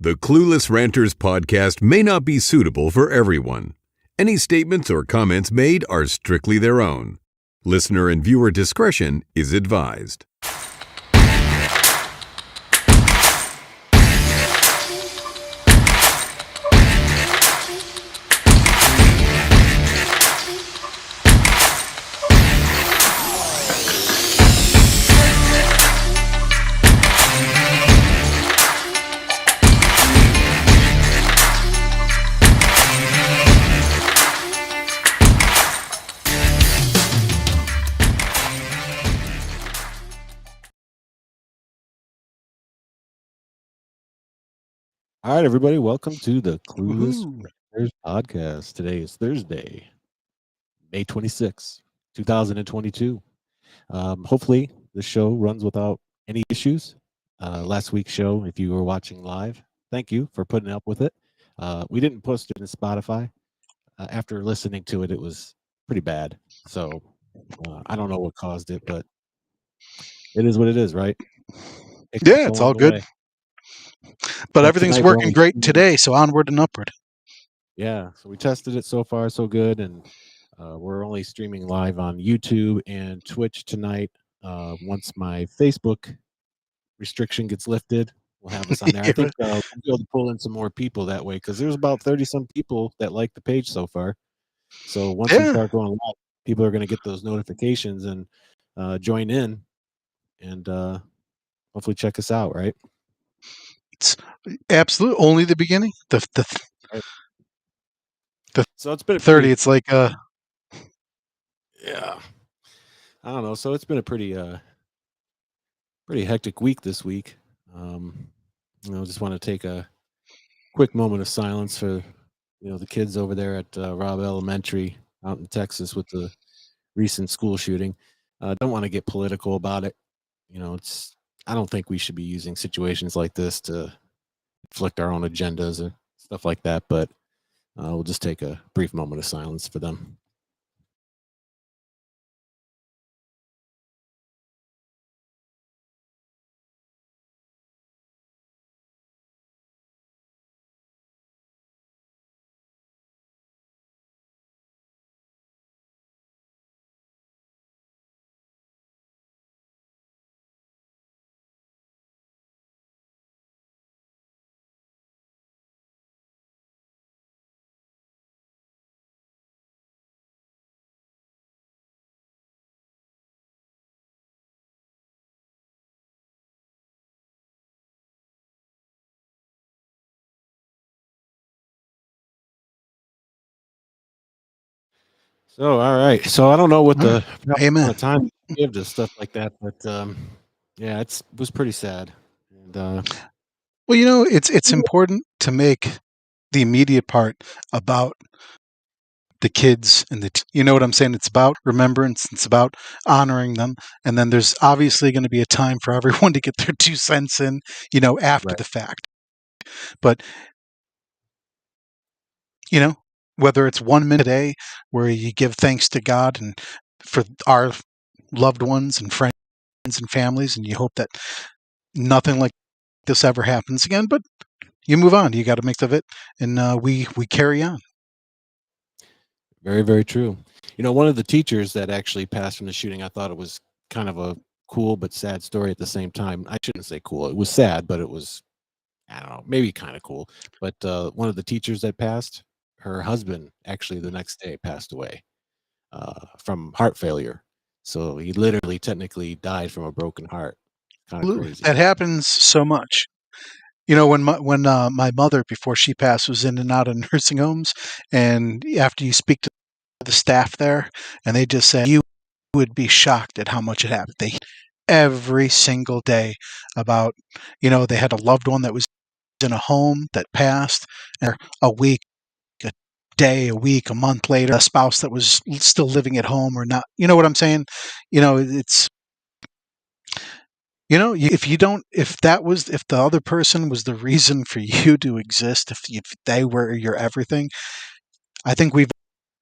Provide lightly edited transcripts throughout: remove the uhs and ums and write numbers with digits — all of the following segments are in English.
The Clueless Ranters podcast may not be suitable for everyone. Any statements or comments made are strictly their own. Listener and viewer discretion is advised. All right, everybody, welcome to the Clueless Ranters podcast. Today is Thursday, May 26th, 2022. Hopefully, the show runs without any issues. Last week's show, if you were watching live, thank you for putting up with it. We didn't post it in Spotify. After listening to it, it was pretty bad. So I don't know what caused it, but it is what it is, right? Yeah, it's all good. But everything's working great today, so onward and upward. Yeah, so we tested it so far, so good, and we're only streaming live on YouTube and Twitch tonight. Once my Facebook restriction gets lifted, we'll have us on there. I think we'll be able to pull in some more people that way because there's about 30-some people that like the page so far. So once we start going live, people are going to get those notifications and join in and hopefully check us out, right? It's absolutely only the beginning. So it's been 30. It's like yeah, I don't know. So it's been a pretty hectic week this week. Just want to take a quick moment of silence for the kids over there at Robb Elementary out in Texas with the recent school shooting. Don't want to get political about it. I don't think we should be using situations like this to inflict our own agendas or stuff like that. But we'll just take a brief moment of silence for them. So, all right. So I don't know what the amount of time you give to stuff like that, but yeah, it was pretty sad. And well, it's important to make the immediate part about the kids and you know what I'm saying? It's about remembrance. It's about honoring them. And then there's obviously going to be a time for everyone to get their 2 cents in, after the fact. But, whether it's 1 minute a day where you give thanks to God and for our loved ones and friends and families, and you hope that nothing like this ever happens again, but you move on. You got to make of it, and we carry on. Very, very true. One of the teachers that actually passed from the shooting, I thought it was kind of a cool but sad story at the same time. I shouldn't say cool. It was sad, but it was, I don't know, maybe kind of cool. But one of the teachers that passed, her husband actually the next day passed away from heart failure. So he literally technically died from a broken heart. Kind of crazy. That happens so much. When my mother, before she passed, was in and out of nursing homes, and after you speak to the staff there, and they just say, you would be shocked at how much it happened. They every single day about, they had a loved one that was in a home that passed, and a week, a day, a week, a month later, a spouse that was still living at home or not. You know what I'm saying? It's, if the other person was the reason for you to exist, if they were your everything, I think we've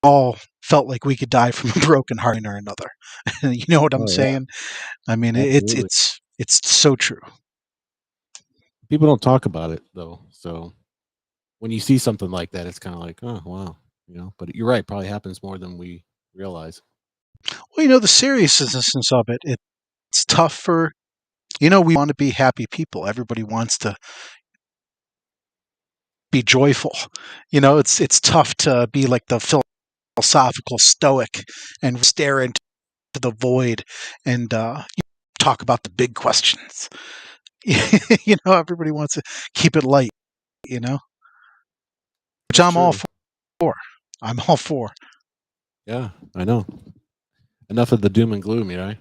all felt like we could die from a broken heart or another. You know what I'm saying? I mean, it's so true. People don't talk about it though. So when you see something like that, it's kind of like, oh wow, But you're right, probably happens more than we realize. Well, the seriousness of it, it's tough for, we want to be happy people. Everybody wants to be joyful. It's tough to be like the philosophical stoic and stare into the void and talk about the big questions. Everybody wants to keep it light, which That's I'm all true. for. I'm all for. Yeah, I know. Enough of the doom and gloom, right?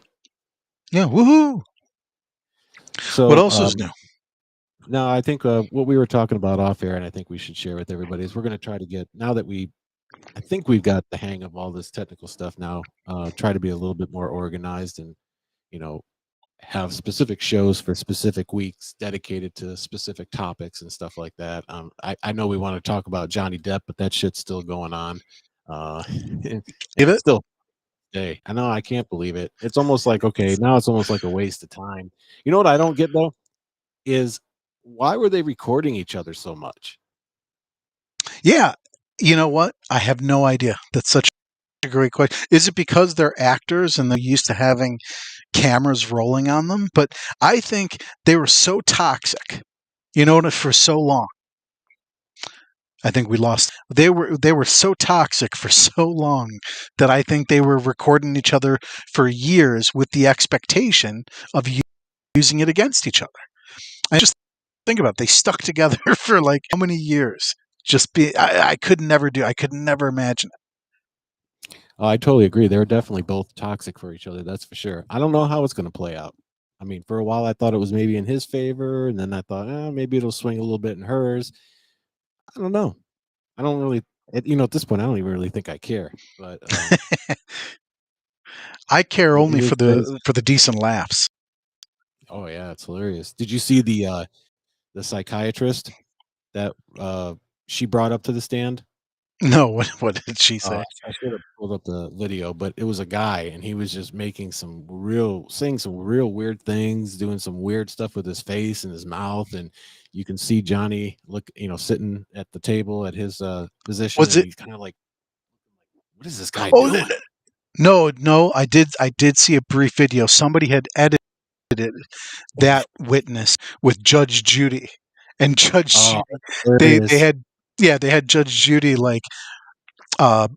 Yeah, woohoo! What So else is new? no, I think what we were talking about off air, and I think we should share with everybody is we're going to try to get now that I think we've got the hang of all this technical stuff now. Try to be a little bit more organized and you know have specific shows for specific weeks dedicated to specific topics and stuff like that. I know we want to talk about Johnny Depp, but that shit's still going on. And Get it's it? still day. I know I can't believe it. It's almost like okay, now it's almost like a waste of time. You know what I don't get though is why were they recording each other so much? Yeah. You know what? I have no idea. That's such a great question. Is it because they're actors and they're used to having cameras rolling on them? But I think they were so toxic, for so long. I think we lost. They were so toxic for so long that I think they were recording each other for years with the expectation of using it against each other. I just think about it. They stuck together for like how many years? I could never do. I could never imagine it. Oh, I totally agree. They're definitely both toxic for each other. That's for sure. I don't know how it's going to play out. I mean, for a while I thought it was maybe in his favor, and then I thought, maybe it'll swing a little bit in hers. I don't know. I don't really, at this point, I don't even really think I care. But I care it only is for crazy. the decent laughs. Oh yeah, it's hilarious. Did you see the psychiatrist that she brought up to the stand? No, what did she say? I should have pulled up the video, but it was a guy, and he was just saying some real weird things, doing some weird stuff with his face and his mouth, and you can see Johnny sitting at the table at his position, Was and it? he's kind of like, "What is this guy Oh doing?" no! I did see a brief video. Somebody had edited that witness with Judge Judy, and Judge Oh, Judy. that's They hilarious. had they had Judge Judy like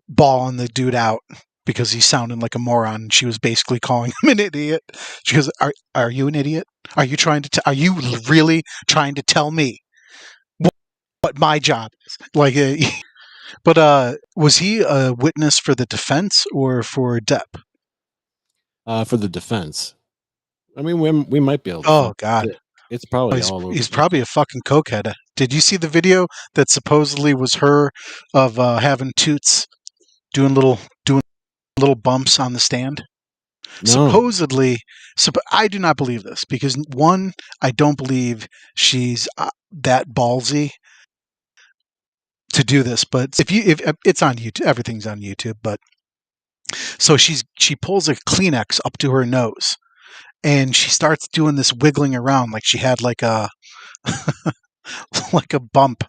bawling the dude out because he's sounding like a moron. She was basically calling him an idiot. She goes, "Are you an idiot? Are you are you really trying to tell me what my job is?" Like, but was he a witness for the defense or for Depp? For the defense. I mean, we might be able to Oh fuck with God, it. It's probably he's all over he's the probably a fucking cokehead. Did you see the video that supposedly was her of having Toots doing little bumps on the stand? no. Supposedly, I do not believe this because one, I don't believe she's that ballsy to do this. But if it's on YouTube, everything's on YouTube. But so she pulls a Kleenex up to her nose and she starts doing this wiggling around like she had like a like a bump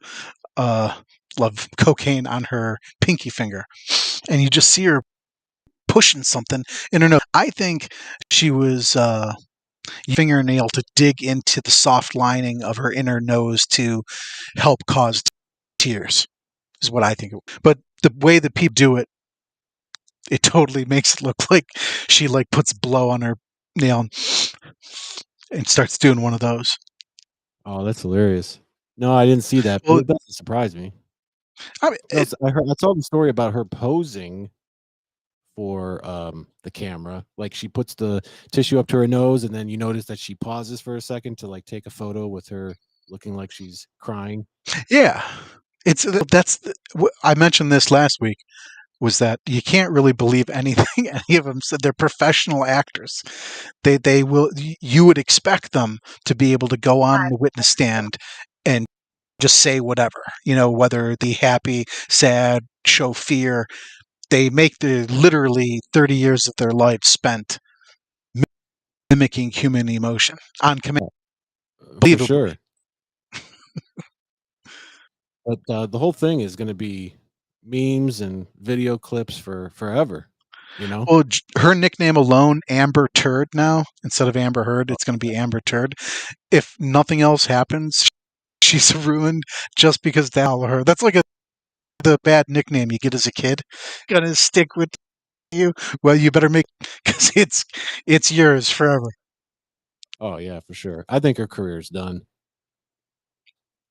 uh, of cocaine on her pinky finger, and you just see her pushing something in her nose. I think she was fingernail to dig into the soft lining of her inner nose to help cause tears is what I think. But the way that people do it, it totally makes it look like she like puts blow on her nail and starts doing one of those. Oh, that's hilarious. No, I didn't see that, but Well, it doesn't surprise me. I mean, I saw the story about her posing for the camera. Like she puts the tissue up to her nose, and then you notice that she pauses for a second to like take a photo with her looking like she's crying. yeah, it's I mentioned this last week. Was that you can't really believe anything any of them said. They're professional actors. They will you would expect them to be able to go on the witness stand and just say whatever, whether the happy, sad, show fear. They make the literally 30 years of their life spent mimicking human emotion on command, For believably. sure. But the whole thing is going to be memes and video clips for forever. You know. Well, her nickname alone, Amber Turd now, instead of Amber Heard, it's going to be Amber Turd. If nothing else happens, she's ruined just because they follow her. That's like the bad nickname you get as a kid. Gonna stick with you. Well, you better make because it's yours forever. Oh yeah, for sure. I think her career's done.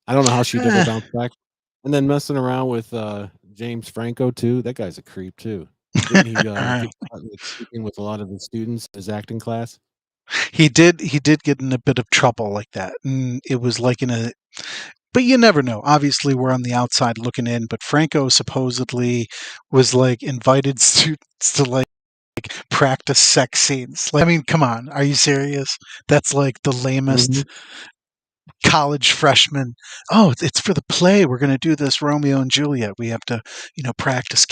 I don't know how she'd ever Eh, bounce back. And then messing around with James Franco too. That guy's a creep too. Didn't he get caught like sleeping with a lot of the students in his acting class? he did get in a bit of trouble like that, and it was like in a. But you never know. Obviously, we're on the outside looking in. But Franco supposedly was like invited students to like practice sex scenes. Like, I mean, come on, are you serious? That's like the lamest Mhm. college freshman. Oh, it's for the play. We're going to do this Romeo and Juliet. We have to, practice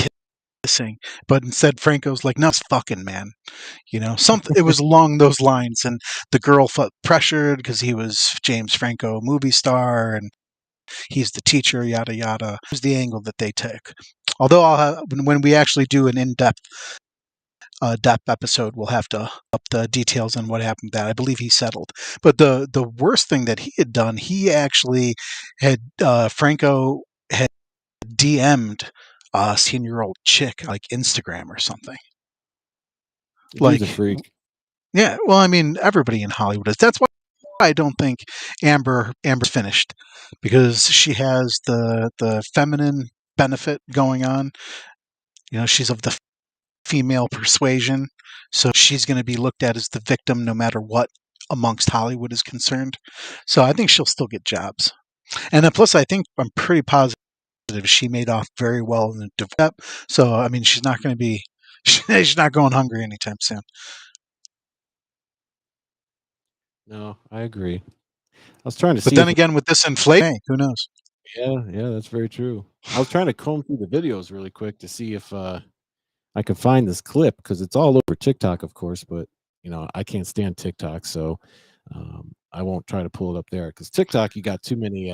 kissing. But instead, Franco's like, no, it's fucking, man. Something. It was along those lines, and the girl felt pressured because he was James Franco, movie star, and he's the teacher. Yada yada. Here's the angle that they take. Although when we actually do an in-depth depth episode, we'll have to up the details on what happened. That I believe he settled. But the worst thing that he had done, he actually had Franco had DM'd a 16-year-old chick like Instagram or something. The dude's a Like, freak. yeah, well, I mean, everybody in Hollywood is. That's why I don't think Amber's finished because she has the feminine benefit going on. She's of the female persuasion, so she's going to be looked at as the victim no matter what amongst Hollywood is concerned. So I think she'll still get jobs. And then plus, I'm pretty positive she made off very well in the divorce. So I mean, she's not going to be she's not going hungry anytime soon. No, I agree. I was trying to But see then if again, with this inflation, who knows? yeah, that's very true. I was trying to comb through the videos really quick to see if I could find this clip because it's all over TikTok, of course, but I can't stand TikTok, so I won't try to pull it up there because TikTok, you got too many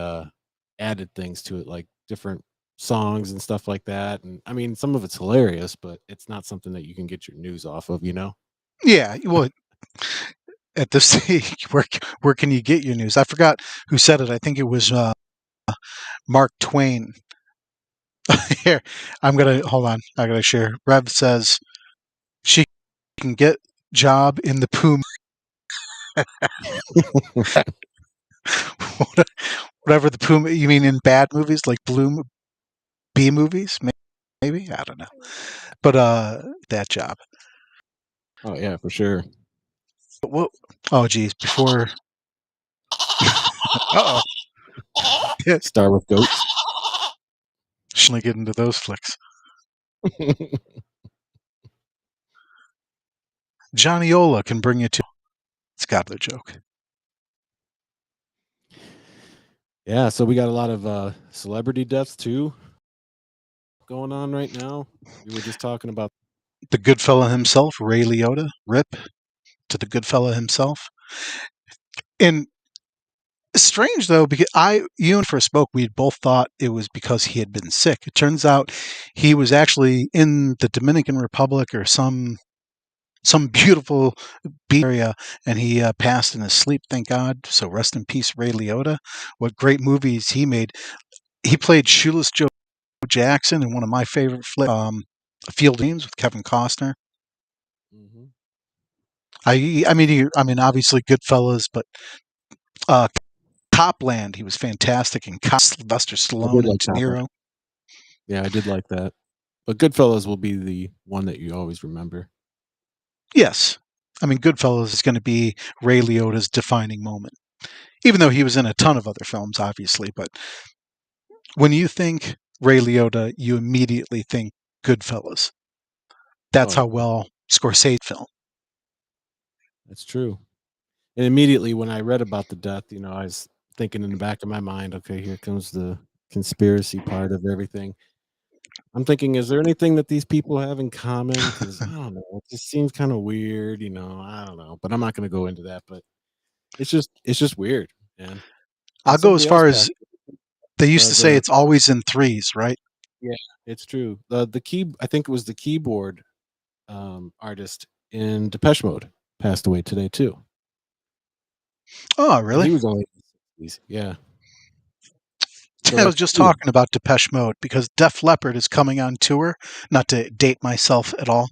added things to it, like different songs and stuff like that. And I mean, some of it's hilarious, but it's not something that you can get your news off of. Yeah, well, at this stage, where can you get your news? I forgot who said it. I think it was Mark Twain. Here, I'm gonna hold on. I gotta share. Rev says she can get job in the Puma. Whatever the Puma. You mean in bad movies like Blue B movies? Maybe I don't know. But that job. Oh yeah, for sure. What? Oh geez. Before. Uh oh. Star with goats. Shouldn't get into those flicks. Johnny Ola can bring you to. It's got the joke. Yeah, so we got a lot of celebrity deaths too going on right now. We were just talking about. The good fella himself, Ray Liotta. Rip to the good fella himself. And strange though, because you and first spoke, we both thought it was because he had been sick. It turns out he was actually in the Dominican Republic or some beautiful beach area, and he passed in his sleep. Thank God. So rest in peace, Ray Liotta. What great movies he made! He played Shoeless Joe Jackson in one of my favorite Field Games with Kevin Costner. Mhm. I mean, obviously Goodfellas, but uh, Copland, he was fantastic in Sylvester I did Stallone and like De that one. Niro. Yeah, I did like that. But Goodfellas will be the one that you always remember. Yes. I mean, Goodfellas is going to be Ray Liotta's defining moment, even though he was in a ton of other films, obviously. But when you think Ray Liotta, you immediately think Goodfellas. Oh That's how yeah, well Scorsese film. that's true. And immediately when I read about the death, I was thinking in the back of my mind, okay, here comes the conspiracy part of everything. I'm thinking, is there anything that these people have in common? Because I don't know, it just seems kind of weird, I don't know, but I'm not going to go into that. But it's just weird, man. I'll And go as somebody else far as passed. They used to say The it's always in threes, right? Yeah, it's true. The key I think it was the keyboard artist in Depeche Mode passed away today too, Oh, and really? he was only in his 60s. Yeah, so I was that's just two. talking about Depeche Mode because Def Leppard is coming on tour. Not to date myself at all,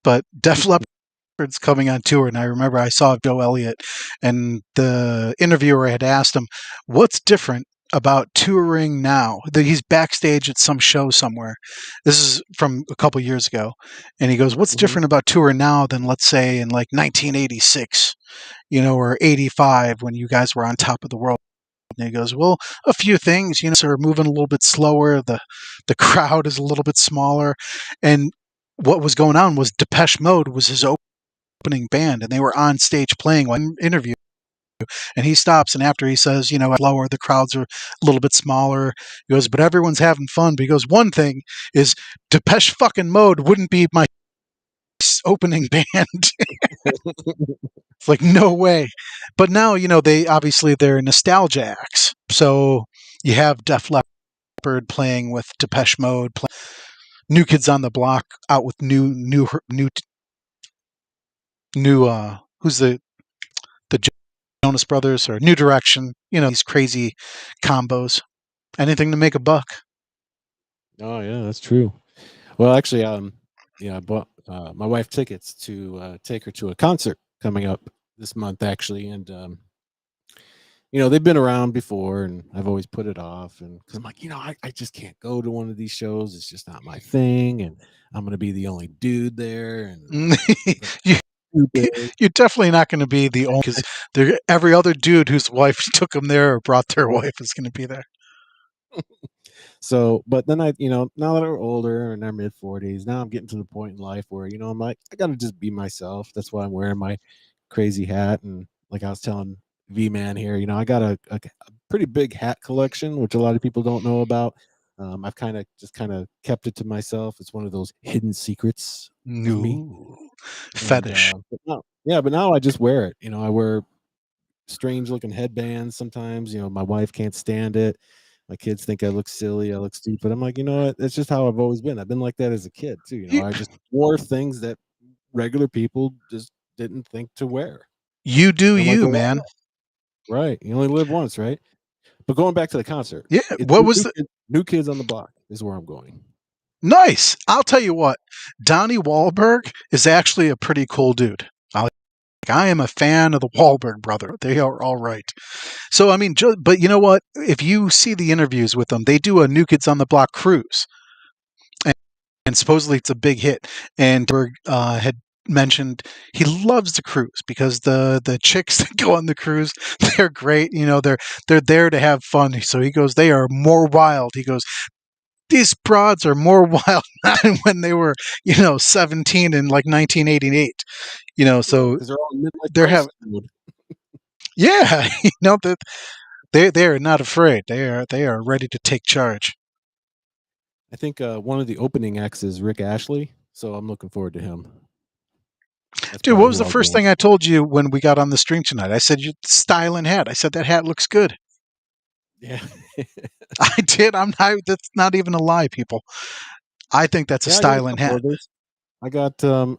but Def Leppard's coming on tour, and I remember I saw Joe Elliott, and the interviewer had asked him, "What's different about touring now?" That he's backstage at some show somewhere. This is from a couple years ago, and he goes, "What's Hmm. different about touring now than let's say in like 1986, or 85 when you guys were on top of the world?" And he goes, "Well, a few things, are moving a little bit slower. The crowd is a little bit smaller, and what was going on was Depeche Mode was his opening band, and they were on stage playing one interview." And he stops, and after he says, lower, the crowds are a little bit smaller. He goes, "But everyone's having fun." But he goes, "One thing is Depeche fucking Mode wouldn't be my opening band." It's like, no way. But now, they obviously they're nostalgia acts. So you have Def Leppard playing with Depeche Mode, New Kids on the Block out with new who's the Jonas Brothers or New Direction, these crazy combos. Anything to make a buck. Oh yeah, that's true. Well, actually, yeah, I bought my wife tickets to take her to a concert coming up this month, actually, and they've been around before, and I've always put it off, and because I'm like, I just can't go to one of these shows. It's just not my thing, and I'm gonna be the only dude there, and it's you, too big. you're definitely not going to be the only, because every other dude whose wife took them there or brought their wife is going to be there. So, but then now that we're older in our mid 40s, now I'm getting to the point in life where, I'm like, I got to just be myself. That's why I'm wearing my crazy hat. And like I was telling V Man here, I got a pretty big hat collection, which a lot of people don't know about. I've kind of kept it to myself. It's one of those hidden secrets of me. Ooh, And, fetish. but now I just wear it. I wear strange looking headbands sometimes. My wife can't stand it. My kids think I look silly, I look stupid. I'm like, you know what? That's just how I've always been. I've been like that as a kid too. You, I just wore things that regular people just didn't think to wear. you do And I'm like, you, well, why man. not? Right. You only live once, right? But going back to the concert, Yeah. it's What was the new kids on the block is where I'm going. nice? I'll tell you what. Donnie Wahlberg is actually a pretty cool dude. I am a fan of the Wahlberg brother. They are all right. So I mean, but you know what? If you see the interviews with them, they do a New Kids on the Block cruise, and supposedly it's a big hit. And Berg had mentioned he loves the cruise because the chicks that go on the cruise, they're great. They're there to have fun. So he goes, they are more wild. He goes, these broads are more wild than when they were 17 in like 1988. Yeah, So because they're all in midlife they're crisis having, mode. yeah, that they are not afraid. They are ready to take charge. I think one of the opening acts is Rick Ashley, so I'm looking forward to him. That's Dude, what probably was who the I'll first go. thing I told you when we got on the stream tonight? I said, "You style and hat." I said that hat looks good. Yeah. I did. I'm not. That's not even a lie, people. I think that's a Yeah, I got a style and couple hat. others.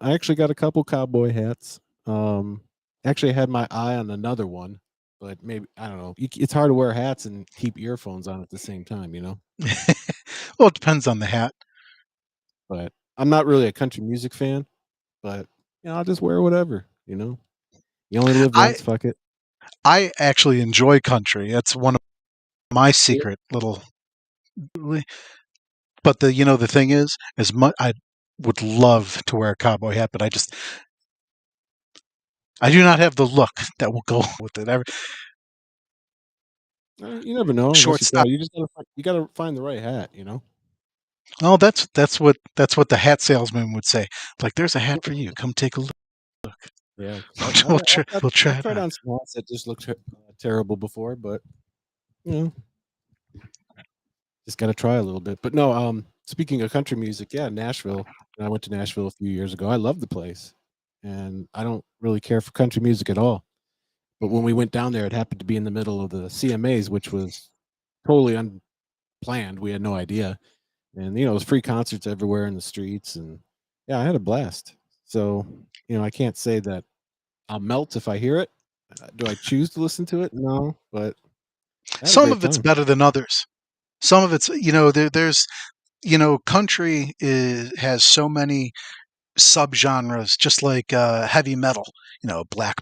I actually got a couple cowboy hats. Actually I had my eye on another one, but maybe I don't know. It's hard to wear hats and keep earphones on at the same time. Well, it depends on the hat. But I'm not really a country music fan, but I'll just wear whatever. You only live I once, fuck it. I actually enjoy country. That's one of my Yeah. secret little. But the thing is, as much I would love to wear a cowboy hat, but I do not have the look that will go with it. You never know unless you try. Shortstop. You gotta find the right hat. Oh, that's what the hat salesman would say. Like, there's a hat for you. Come take a look. Yeah, 'cause We'll try, we'll I've try it tried on. on some hats that just looked terrible before, but you know, just got to try a little bit. But no, speaking of country music, yeah, Nashville. I went to Nashville a few years ago. I love the place, and I don't really care for country music at all. But when we went down there, it happened to be in the middle of the CMAs, which was totally planned. We had no idea, and it was free concerts everywhere in the streets, and yeah, I had a blast. So I can't say that I'll melt if I hear it. Do I choose to listen to it? No, but I had a Some great of it's time. better than others. Some of it's there's country has so many subgenres, just like heavy metal. Black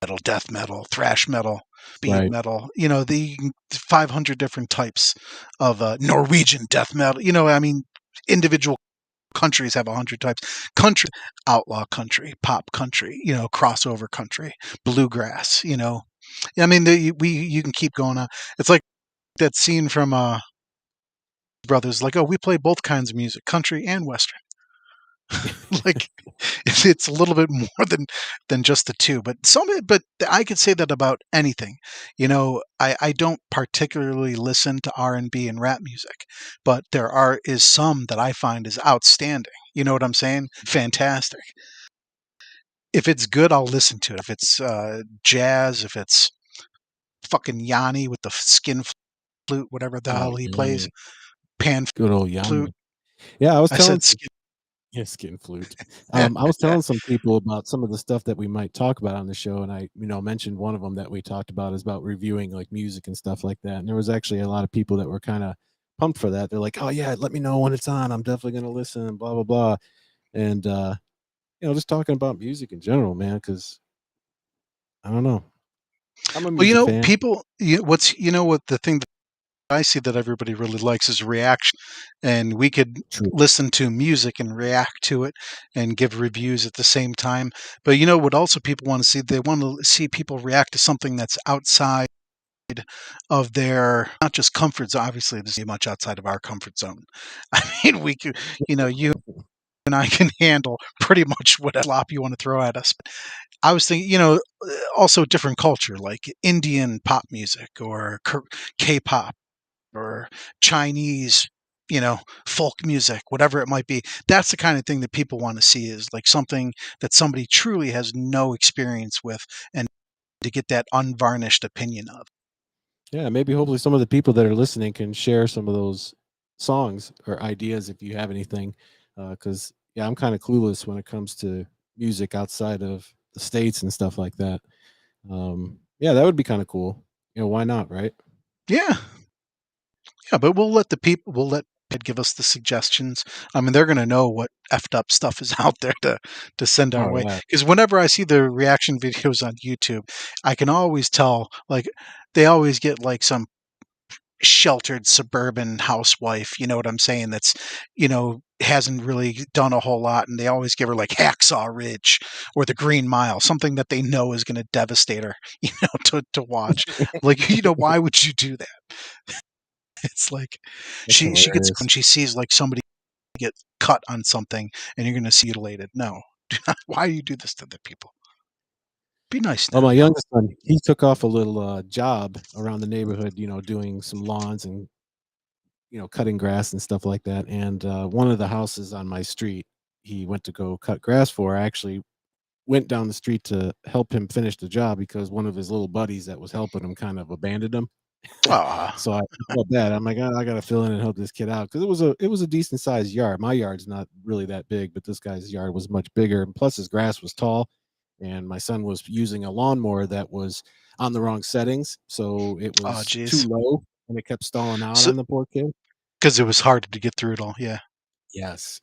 metal, death metal, thrash metal, speed Right. metal. The 500 different types of Norwegian death metal. I mean, individual countries have 100 types. Country, outlaw country, pop country, crossover country, bluegrass. I mean, you can keep going on. It's like that scene from Brothers, like, oh, we play both kinds of music, country and western. Like, it's a little bit more than just the two, but I could say that about anything. I don't particularly listen to R&B and rap music, but is some that I find is outstanding. You know what I'm saying? Fantastic. If it's good, I'll listen to it. If it's jazz, if it's fucking Yanni with the skin flute, whatever the Oh, hell he plays, Yanni. pan Good old flute. Yanni. Yeah, I was I telling said some skin. yeah, skin flute. I was telling some people about some of the stuff that we might talk about on the show, and I, mentioned one of them that we talked about is about reviewing like music and stuff like that. And there was actually a lot of people that were kind of pumped for that. They're like, "Oh yeah, let me know when it's on. I'm definitely gonna listen." And blah blah blah. And just talking about music in general, man, because I don't know, I'm a Well, music fan. people. What the thing that I see that everybody really likes is reaction, and we could True. listen to music and react to it and give reviews at the same time. But what also people want to see? They want to see people react to something that's outside of their not just comfort zone. Obviously, this is much outside of our comfort zone. I mean, we could, you and I can handle pretty much whatever slop you want to throw at us. I was thinking, also different culture, like Indian pop music or K-pop or Chinese, folk music, whatever it might be. That's the kind of thing that people want to see, is like something that somebody truly has no experience with, and to get that unvarnished opinion of. Yeah, maybe hopefully some of the people that are listening can share some of those songs or ideas if you have anything. Because yeah, I'm kind of clueless when it comes to music outside of the states and stuff like that. Yeah, that would be kind of cool. Why not, right? Yeah, yeah, but we'll let Ed give us the suggestions. I mean, they're going to know what effed up stuff is out there to send our Oh way. yeah. Because whenever I see the reaction videos on YouTube, I can always tell, like, they always get like some sheltered suburban housewife, you know what I'm saying, that's, hasn't really done a whole lot, and they always give her like Hacksaw Ridge or The Green Mile, something that they know is going to devastate her, to watch. Like, why would you do that? It's like That's she gets hilarious. when she sees like somebody get cut on something, and you're going to see mutilated. No, why do you do this to the people? Be nice Well, now. my youngest son, he took off a little job around the neighborhood, doing some lawns and cutting grass and stuff like that. And one of the houses on my street, he went to go cut grass for. I actually went down the street to help him finish the job because one of his little buddies that was helping him kind of abandoned him. Ah, So I felt bad. I'm like, I gotta fill in and help this kid out because it was a decent sized yard. My yard's not really that big, but this guy's yard was much bigger, and plus his grass was tall. And my son was using a lawnmower that was on the wrong settings, so it oh, was too geez. low, and it kept stalling out So on the poor kid. because it was hard to get through it all. Yeah. Yes.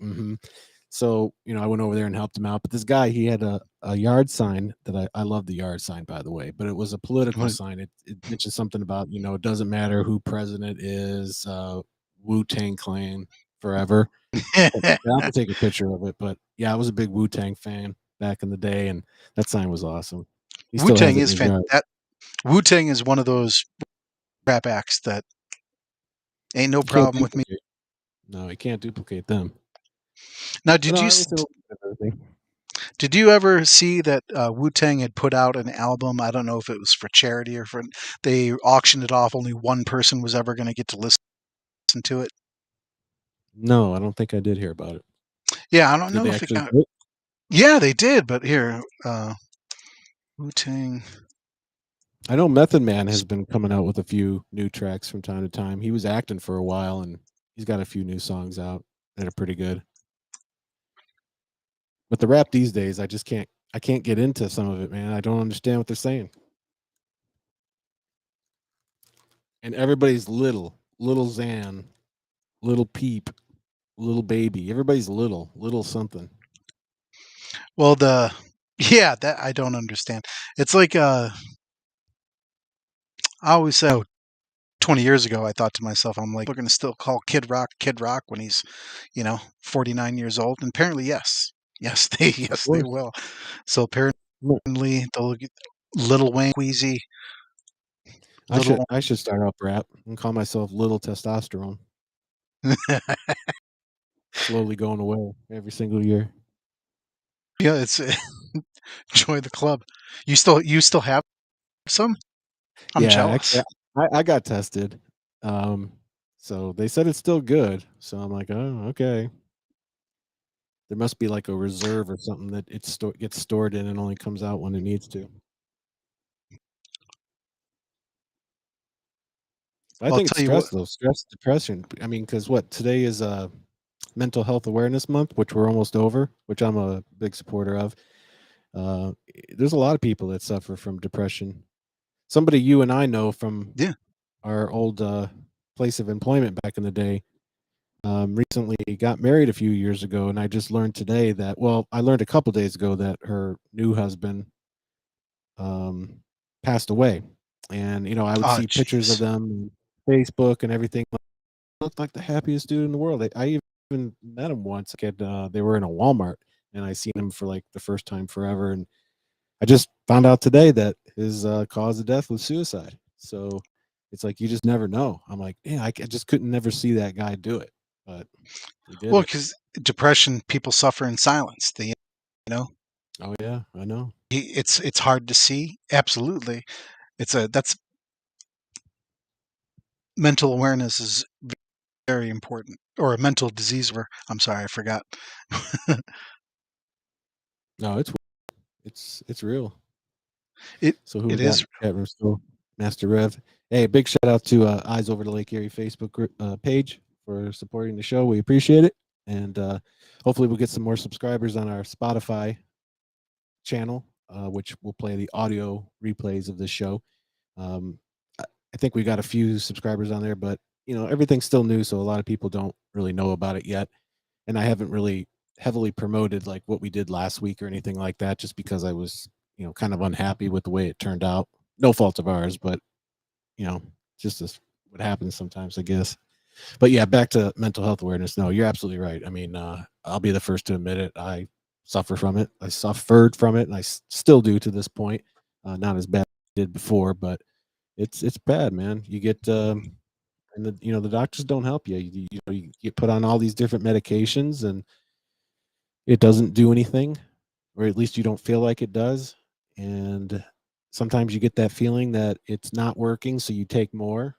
So, I went over there and helped him out. But this guy, he had a yard sign that I love the yard sign, by the way, but it was a political What- sign. It mentioned something about, it doesn't matter who president is, Wu Tang Clan forever. I'll have to take a picture of it. But yeah, I was a big Wu Tang fan back in the day, and that sign was awesome. He Wu still has Tang it in is his yard. fantastic. Wu Tang is one of those rap acts that ain't no You can't problem with me. duplicate. No, you can't duplicate them. Now, But no, I listen to everything. did you ever see that Wu Tang had put out an album? I don't know if it was for charity or for they auctioned it off. Only one person was ever going to get to listen to it. No, I don't think I did hear about it. Yeah, I don't Did know they if it actually got. do it? Yeah, they did, but here, Wu Tang. I know Method Man has been coming out with a few new tracks from time to time. He was acting for a while, and he's got a few new songs out that are pretty good. But the rap these days, I can't get into some of it, man. I don't understand what they're saying. And everybody's little Xan, little Peep, little Baby. Everybody's little something. Well, yeah, that I don't understand. It's like I always say, 20 years ago, I thought to myself, I'm like, we're going to still call Kid Rock when he's, 49 years old. And apparently, yes, Of yes, they course. will. So Look, apparently, they'll get Little Wayne, Queasy, Little. I should start up rap and call myself Little Testosterone. Slowly going away every single year. Yeah, it's join the club. You still have some? I'm Yeah, actually, jealous. I got tested. Um, so they said it's still good. So I'm like, oh, okay. There must be like a reserve or something that gets stored in and only comes out when it needs to. But I I'll think it's tell you what. stress though, stress, depression. I mean, because what today is Mental Health Awareness Month, which we're almost over, which I'm a big supporter of. Uh, there's a lot of people that suffer from depression. Somebody you and I know from Yeah. our old place of employment back in the day recently got married a few years ago, and I just learned today that, well, I learned a couple days ago that her new husband um, passed away. And I would Oh, see pictures of jeez. them on Facebook and everything. Looked like the happiest dude in the world. I even met him once. They were in a Walmart, and I seen him for like the first time forever. And I just found out today that his cause of death was suicide. So it's like you just never know. I'm like, yeah, I just couldn't never see that guy do it, but he did Well, it. because depression, people suffer in silence. You know, Oh yeah, I know. it's hard to see. Absolutely, that's mental awareness is very important, or a mental disease. Where I'm sorry, I forgot. No, it's real. it So who we it got in is. the chat room still? Master Rev. Hey, big shout out to Eyes Over the Lake Erie Facebook page for supporting the show. We appreciate it, and hopefully we'll get some more subscribers on our Spotify channel, which will play the audio replays of this show. Um, I think we got a few subscribers on there, but everything's still new, so a lot of people don't really know about it yet. And I haven't really heavily promoted like what we did last week or anything like that, just because I was kind of unhappy with the way it turned out. No fault of ours, but you know, just as what happens sometimes, I guess. But yeah, back to mental health awareness. No, you're absolutely right. I mean, I'll be the first to admit it. I suffer from it. I suffered from it, and still do to this point. Not as bad as I did before, but it's bad, man. You get and the doctors don't help you. You get put on all these different medications, and it doesn't do anything, or at least you don't feel like it does. And sometimes you get that feeling that it's not working, so you take more,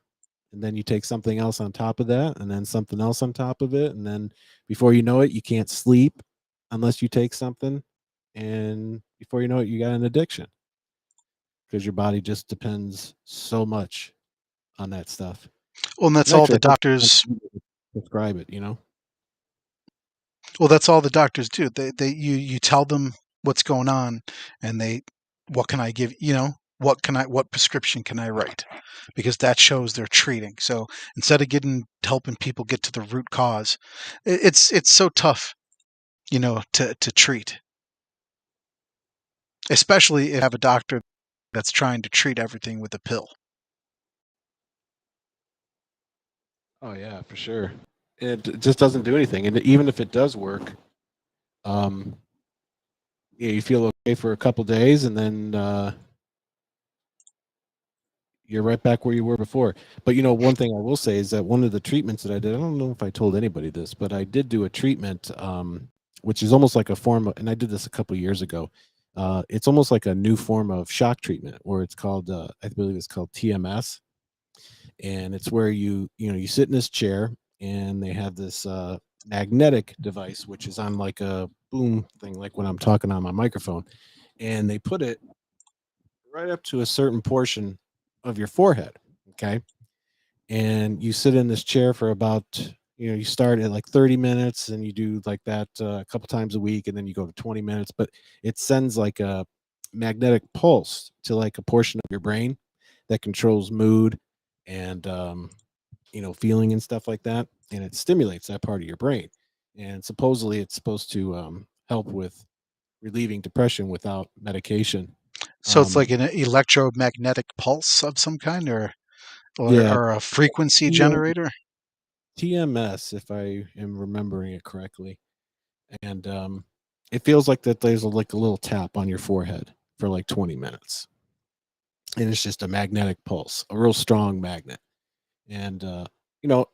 and then you take something else on top of that, and then something else on top of it, and then before you know it, you can't sleep unless you take something, and before you know it, you got an addiction because your body just depends so much on that stuff. Well, and that's And all actually, the I think doctors. prescribe it. Well, that's all the doctors do. You tell them what's going on, and what can I give? What prescription can I write? Because that shows they're treating. So instead of helping people get to the root cause, it's so tough, to treat, especially if you have a doctor that's trying to treat everything with a pill. Oh yeah, for sure. It just doesn't do anything, and even if it does work, um, you feel okay for a couple days, and then you're right back where you were before. But one thing I will say is that one of the treatments that I did, I don't know if I told anybody this, but I did do a treatment, which is almost like a form of, and I did this a couple years ago. It's almost like a new form of shock treatment, where it's called, I believe it's called TMS, and it's where you sit in this chair, and they have this magnetic device, which is on like a boom thing, like when I'm talking on my microphone, and they put it right up to a certain portion of your forehead. Okay. And you sit in this chair for about, you start at like 30 minutes and you do like that a couple times a week, and then you go to 20 minutes, but it sends like a magnetic pulse to like a portion of your brain that controls mood and feeling and stuff like that, and it stimulates that part of your brain, and supposedly it's supposed to help with relieving depression without medication. So it's like um an electromagnetic pulse of some kind, yeah, or a frequency TM generator. TMS, if I am remembering it correctly, and it feels like that there's like a little tap on your forehead for like 20 minutes, and it's just a magnetic pulse, a real strong magnet. And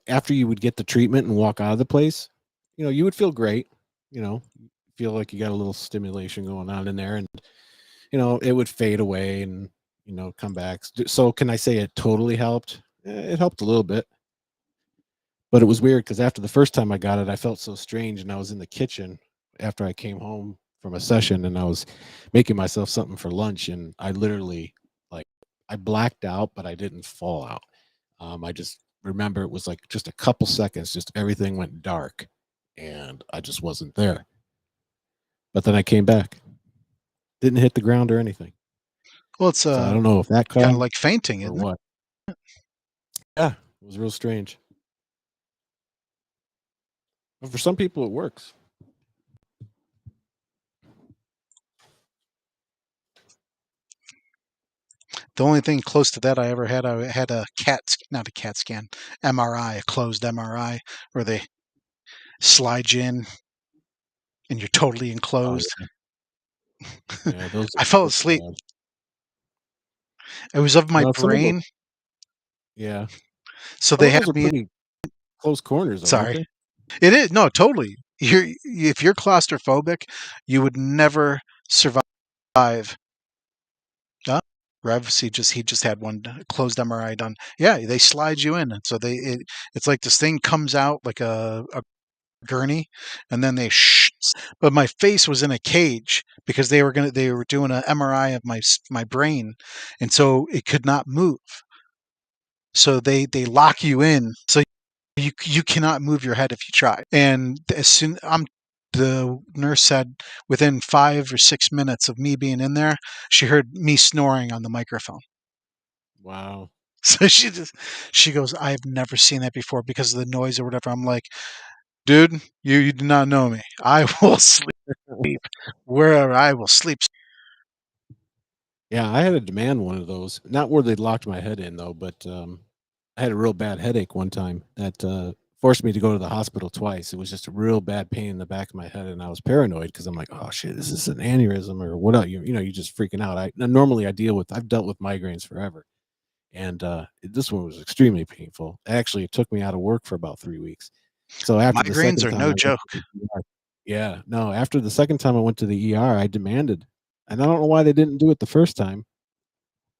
after you would get the treatment and walk out of the place, you would feel great. Feel like you got a little stimulation going on in there, and it would fade away and come back. So can I say it totally helped? It helped a little bit, but it was weird because after the first time I got it, I felt so strange, and I was in the kitchen after I came home from a session, and I was making myself something for lunch, and I literally, like, I blacked out, but I didn't fall out. I just remember it was like just a couple seconds, just everything went dark, and I just wasn't there. But then I came back, didn't hit the ground or anything. Well, it's So I don't know if that kind of caused like fainting, or isn't it? what. Yeah, it was real strange. But for some people, it works. The only thing close to that I had a not a CAT scan, MRI, a closed MRI, where they slide you in and you're totally Oh enclosed. yeah, I fell those are asleep. bad. It was of my Well, some of those, brain, yeah, so some they of had those are me. pretty close corners, though, aren't Sorry, they? it is no totally. If you're claustrophobic, you would never survive. Huh? Rev, he just had one closed MRI done. Yeah, they slide you in, so it's like this thing comes out like a gurney, and then but my face was in a cage because they were doing an MRI of my brain, and so it could not move. So they lock you in, so you cannot move your head if you try. And as soon the nurse said within 5 or 6 minutes of me being in there, she heard me snoring on the microphone. Wow. So she goes, I've never seen that before because of the noise or whatever. I'm like, dude, you do not know me. I will sleep wherever I will sleep. Yeah, I had to demand one of those. Not where they locked my head in though, but I had a real bad headache one time that forced me to go to the hospital twice. It was just a real bad pain in the back of my head, and I was paranoid because I'm like, "Oh shit, is this an aneurysm or what?" You're just freaking out. Normally I've dealt with migraines forever, and this one was extremely painful. Actually, it took me out of work for about 3 weeks. So after the Migraines second are time, no I went joke. to the ER. Yeah, no, after the second time I went to the ER, I demanded, and I don't know why they didn't do it the first time,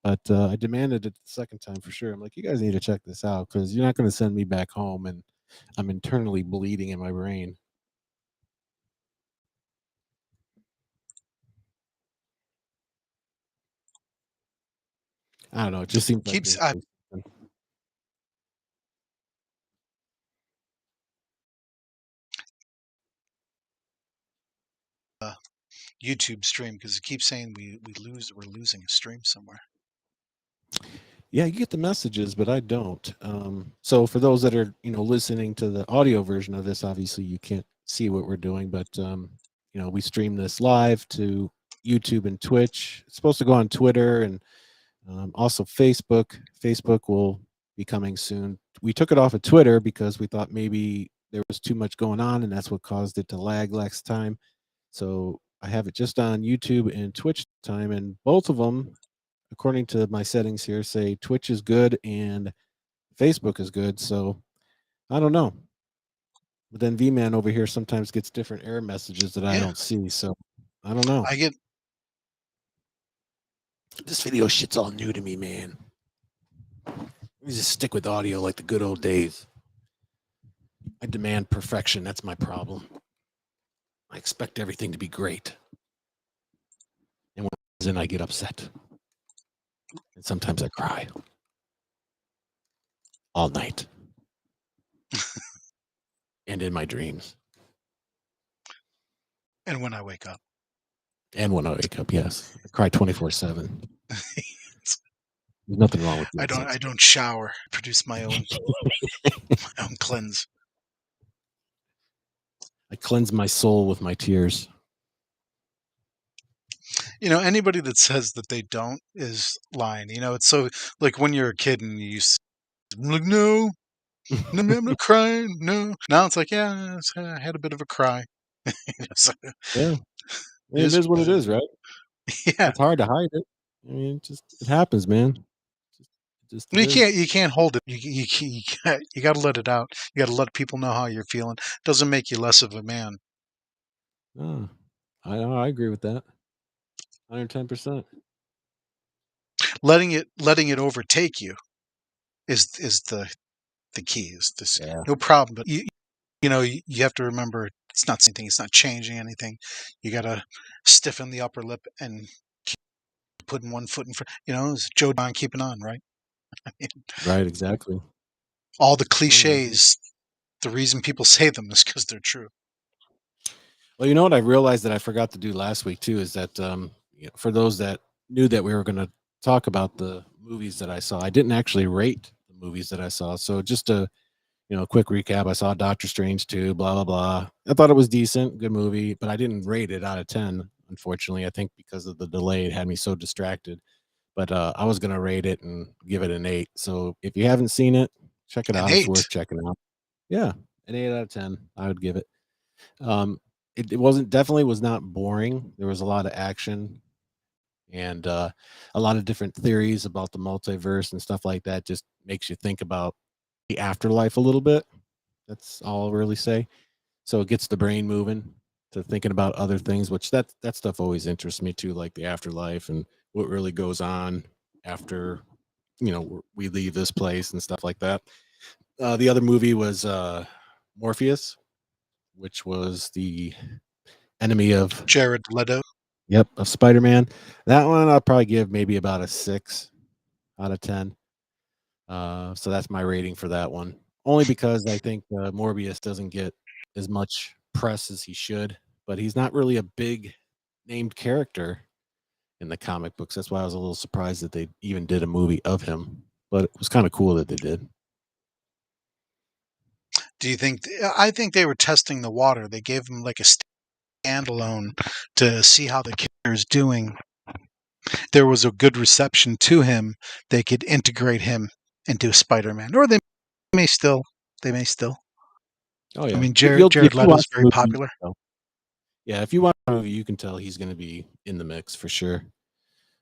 but I demanded it the second time for sure. I'm like, you guys need to check this out because you're not going to send me back home and I'm internally bleeding in my brain. I don't know. It just seems like Keeps there's always something. YouTube stream because it keeps saying we're losing a stream somewhere. Yeah, you get the messages, but I don't. So for those that are listening to the audio version of this, obviously you can't see what we're doing, but we stream this live to YouTube and Twitch. It's supposed to go on Twitter and also Facebook. Facebook will be coming soon. We took it off of Twitter because we thought maybe there was too much going on, and that's what caused it to lag last time. So I have it just on YouTube and Twitch time, and both of them, according to my settings here, say Twitch is good and Facebook is good. So I don't know. But then V-Man over here sometimes gets different error messages that I Yeah, don't see. So I don't know. I get. This video shit's all new to me, man. Let me just stick with audio like the good old days. I demand perfection. That's my problem. I expect everything to be great. And when it isn't, I get upset. And sometimes I cry all night and in my dreams. And when I wake up. And when I wake up, yes. I cry 24/7. There's nothing wrong with I doing sex. don't shower. Produce my own cleanse. I cleanse my soul with my tears. Anybody that says that they don't is lying. It's so like when you're a kid and you used to, like, no, I'm not crying. No. Now it's like, yeah, I had a bit of a cry. So, Yeah. It is what it is, right? yeah. It's hard to hide it. I mean, it happens, man. Just it is. You can't hold it. You got to let it out. You got to let people know how you're feeling. Doesn't make you less of a man. Oh, I agree with that. 110%. Letting it overtake you is the key. Is this Yeah. no problem? But you have to remember it's not anything. It's not changing anything. You got to stiffen the upper lip and keep putting one foot in front. It's Joe Don keeping on, right? I mean, Right, exactly. all the No, I agree. cliches. The reason people say them is because they're true. Well, you know what I realized that I forgot to do last week too is that for those that knew that we were going to talk about the movies that I saw, I didn't actually rate the movies that I saw. So just a quick recap: I saw Doctor Strange 2, blah blah blah. I thought it was decent, good movie, but I didn't rate it out of 10. Unfortunately, I think because of the delay, it had me so distracted. But I was going to rate it and give it an 8. So if you haven't seen it, check it An out. It's 8. worth checking out. Yeah, an 8 out of 10. I would give it. Um, it wasn't definitely was not boring. There was a lot of action and a lot of different theories about the multiverse and stuff like that. Just makes you think about the afterlife a little bit. That's all I'll really say. So it gets the brain moving to thinking about other things, which that stuff always interests me too, like the afterlife and what really goes on after we leave this place and stuff like that. The other movie was Morpheus, which was the enemy of Jared Leto. of Spider-Man. That one I'll probably give maybe about a 6 out of 10. So that's my rating for that one. Only because I think Morbius doesn't get as much press as he should, but he's not really a big named character in the comic books. That's why I was a little surprised that they even did a movie of him. But it was kind of cool that they did. Do you think? I think they were testing the water. They gave him like a standalone to see how the character is doing. There was a good reception to him. They could integrate him into Spider-Man, or they may still. They may still. Oh I yeah, mean, if Jared you Leto's watch the very movie, you popular. can tell. Yeah, if you watch the movie, you can tell he's going to be in the mix for sure.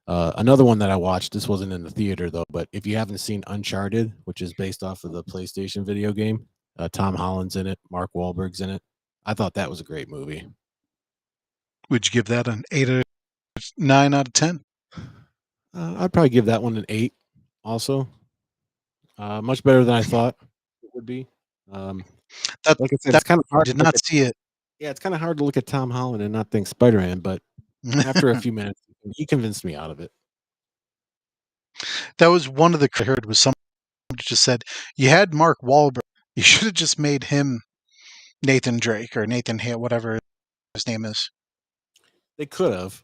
Another one that I watched, this wasn't in the theater though, but if you haven't seen Uncharted, which is based off of the PlayStation video game, Tom Holland's in it, Mark Wahlberg's in it. I thought that was a great movie. Would you give that an 8 or 9 out of 10? I'd probably give that one an 8 also. Much better than I thought it would be. Like I said, it's kind of hard to Did look not at, see it. yeah, it's kind of hard to look at Tom Holland and not think Spider-Man, but after a few minutes, he convinced me out of it. That was one of the I heard was somebody just said you had Mark Wahlberg. You should have just made him Nathan Drake or Nathan Hale, whatever his name is, They could have.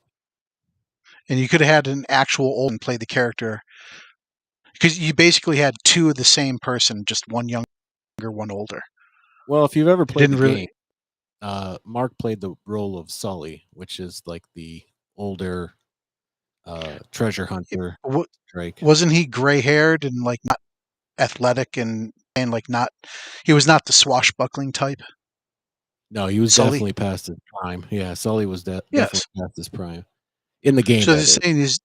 and you could have had an actual old and play the character because you basically had two of the same person, just one younger, one older. Well, if you've ever It played didn't the really. game, Mark played the role of Sully, which is like the older treasure hunter Drake. Wasn't he gray haired and like not athletic and like not? He was not the swashbuckling type. No, he was Sully. definitely past his prime. Yeah, Sully was definitely Yes. past his prime in the game. So That they're is. saying is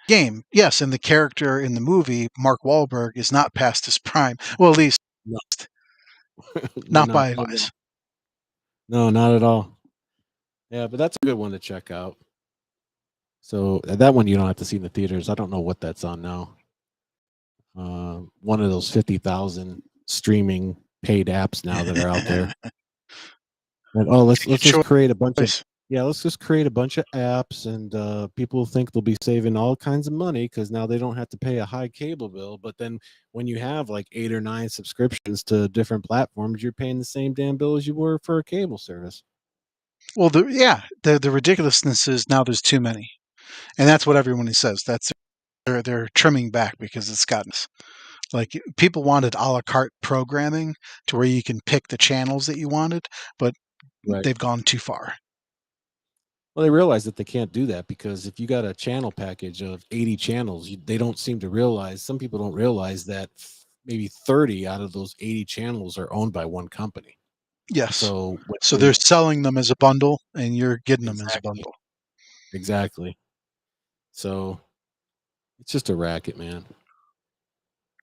game, yes, and the character in the movie, Mark Wahlberg, is not past his prime. Well, at least No, not not by at all. advice. No, not at all. Yeah, but that's a good one to check out. So that one you don't have to see in the theaters. I don't know what that's on now. One of those 50,000 streaming paid apps now that are out there. And, let's just create a bunch of yeah, let's just create a bunch of apps, and people think they'll be saving all kinds of money because now they don't have to pay a high cable bill. But then when you have like 8 or 9 subscriptions to different platforms, you're paying the same damn bill as you were for a cable service. Well, the ridiculousness is now there's too many, and that's what everyone says. That's they're trimming back because it's gotten like people wanted a la carte programming to where you can pick the channels that you wanted, but Right. they've gone too far. Well, they realize that they can't do that because if you got a channel package of 80 channels, they don't seem to realize, some people don't realize that maybe 30 out of those 80 channels are owned by one company. Yes. So when So they're they selling them as a bundle, and you're getting them as a exactly, bundle. exactly. So it's just a racket, man.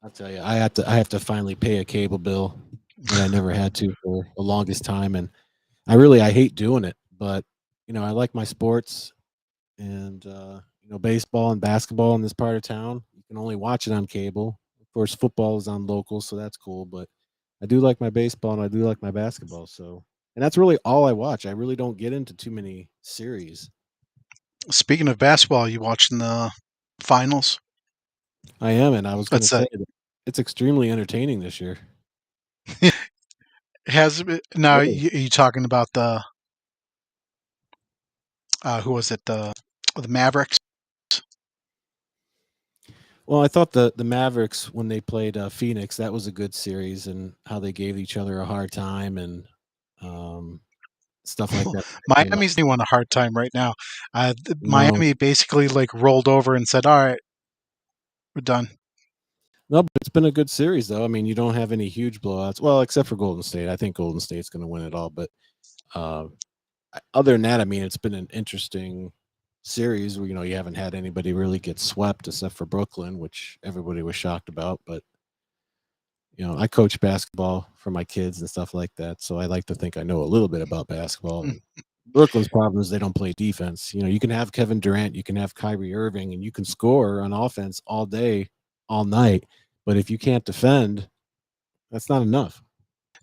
I'll tell you, I have to finally pay a cable bill that I never had to for the longest time, and I hate doing it, but I like my sports, and baseball and basketball in this part of town. You can only watch it on cable. Of course, football is on local, so that's cool. But I do like my baseball and I do like my basketball. So, and that's really all I watch. I really don't get into too many series. Speaking of basketball, you watching the finals? I am, and I was going to Let's say say that it's extremely entertaining this year. has it, now Really? you talking about the who was it the Mavericks? Well, I thought the Mavericks when they played Phoenix, that was a good series, and how they gave each other a hard time and um, stuff like that. Played Miami's doing a hard time right now. no, Miami basically like rolled over and said, "All right, we're done." No, but it's been a good series, though. I mean, you don't have any huge blowouts. Well, except for Golden State. I think Golden State's going to win it all. But uh, other than that, I mean, it's been an interesting series where you haven't had anybody really get swept except for Brooklyn, which everybody was shocked about. But I coach basketball for my kids and stuff like that, so I like to think I know a little bit about basketball. Mm. And Brooklyn's problem is they don't play defense. You can have Kevin Durant, you can have Kyrie Irving, and you can score on offense all day, all night. But if you can't defend, that's not enough.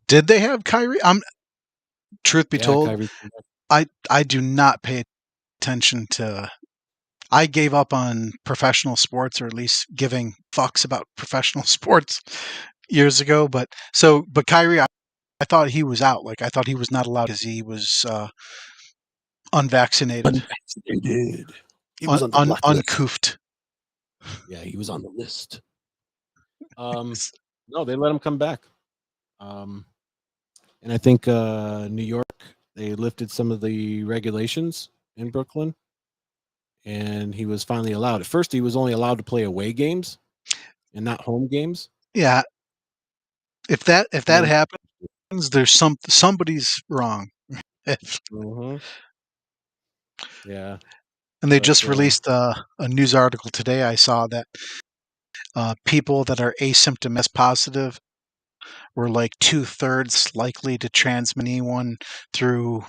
Did they have Kyrie? Truth be Yeah, told, Kyrie. I do not pay attention to. I gave up on professional sports, or at least giving fucks about professional sports years ago. But Kyrie, I thought he was out. Like I thought he was not allowed because he was unvaccinated, Unvaccinated. He was on the black list. uncoofed. Yeah, he was on the list. No, they let him come back. Um, and I think New York, they lifted some of the regulations in Brooklyn, and he was finally allowed. At first, he was only allowed to play away games and not home games. Yeah, if that And happens, there's somebody's wrong. Mhm. Yeah, And they but just released a news article today. I saw that people that are asymptomatic positive were like 2/3 likely to transmit anyone through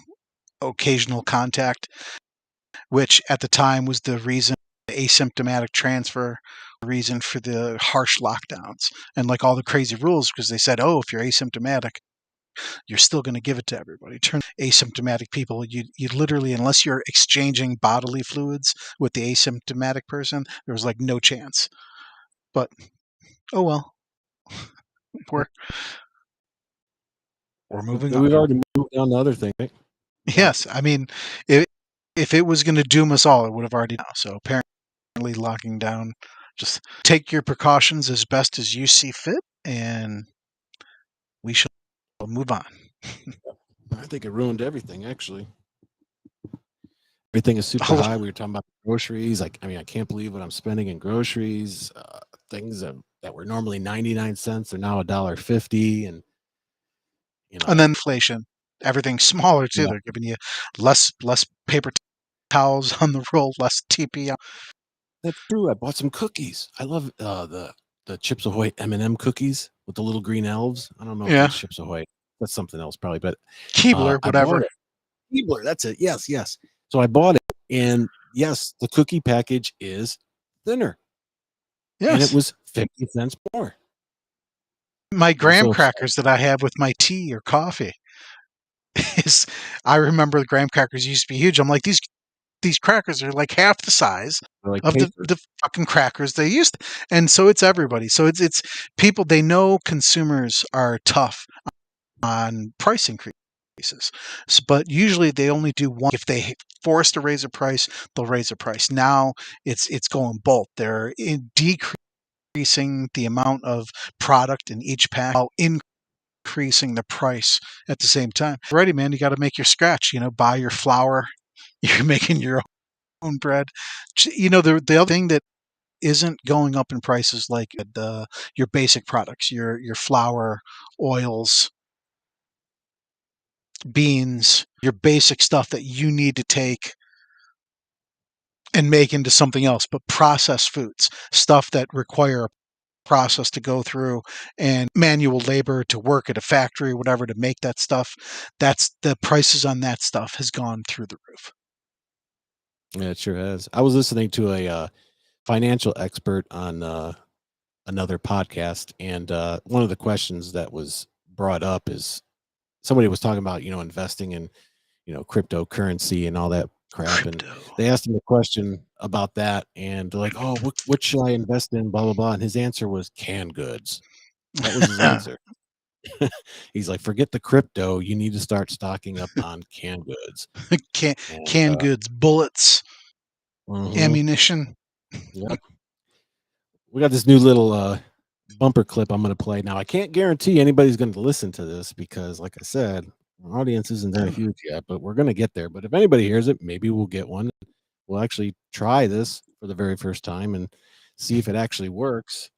occasional contact, which at the time was the reason asymptomatic transfer, the reason for the harsh lockdowns and like all the crazy rules because they said, oh, if you're asymptomatic, you're still going to give it to everybody. Turn asymptomatic people, you literally, unless you're exchanging bodily fluids with the asymptomatic person, there was like no chance. But oh well, we're we're moving on. we've already moved on to other things. Right? Yeah. Yes, I mean, if it was going to doom us all, it would have already done. So apparently, locking down. Just take your precautions as best as you see fit, and we shall move on. I think it ruined everything, actually. Everything is super Oh, high. We were talking about groceries. Like, I mean, I can't believe what I'm spending in groceries. Things that were normally 99 cents are now $1.50. And, and then inflation, everything's smaller too. yeah, They're giving you less paper towels on the roll, less TP. that's true. I bought some cookies. I love the Chips Ahoy M&M cookies with the little green elves. I don't know if Yeah, that's Chips Ahoy. That's something else probably, but Keebler, I bought whatever. it. Keebler, that's it. Yes, yes. So I bought it, and yes, the cookie package is thinner, and it Yes, was 50 cents more. my I'm graham so excited. crackers that I have with my tea or coffee. is I remember the graham crackers used to be huge. I'm like, these crackers are like half the size They're like of paper. the fucking crackers they used to. And so it's everybody. So it's people, they know consumers are tough on price increases. But usually they only do one. If they forced to raise a price, they'll raise a price. Now it's going both. They're decreasing the amount of product in each pack while increasing the price at the same time. Alrighty, man, you got to make your scratch. Buy your flour. You're making your own bread. The other thing that isn't going up in prices like your basic products, your flour, oils, beans, your basic stuff that you need to take and make into something else, but processed foods, stuff that require a process to go through and manual labor to work at a factory, whatever, to make that stuff. That's the prices on that stuff has gone through the roof. Yeah, it sure has. I was listening to a financial expert on another podcast, and one of the questions that was brought up is somebody was talking about investing in cryptocurrency and all that crap, and they asked him a question about that, and they're like, "Oh, what should I invest in?" Blah blah blah, and his answer was canned goods. That was his answer. He's like, "Forget the crypto. You need to start stocking up on canned goods." Canned goods, bullets, Mhm. ammunition. Yep. We got this new little bumper clip I'm going to play. Now, I can't guarantee anybody's going to listen to this because, like I said, our audience isn't that huge yet, but we're going to get there. But if anybody hears it, maybe we'll get one. We'll actually try this for the very first time and see if it actually works.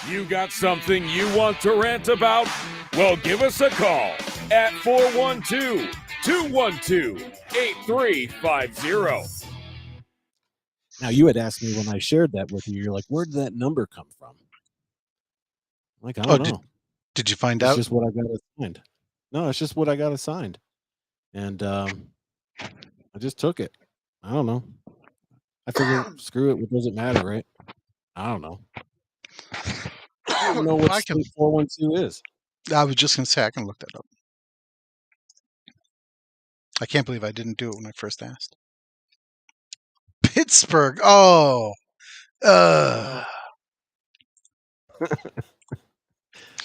You got something you want to rant about? Well, give us a call at 412-212-8350. Now, you had asked me when I shared that with you, you're like, where did that number come from? I'm like, I don't know. Did you find It's out? just what I got assigned. No, it's just what I got assigned. And I just took it. I don't know. I figured, screw it. What does it matter, right? I don't know. I don't know what state 412 is. I was just going to say, I can look that up. I can't believe I didn't do it when I first asked. Pittsburgh. Oh. Oh,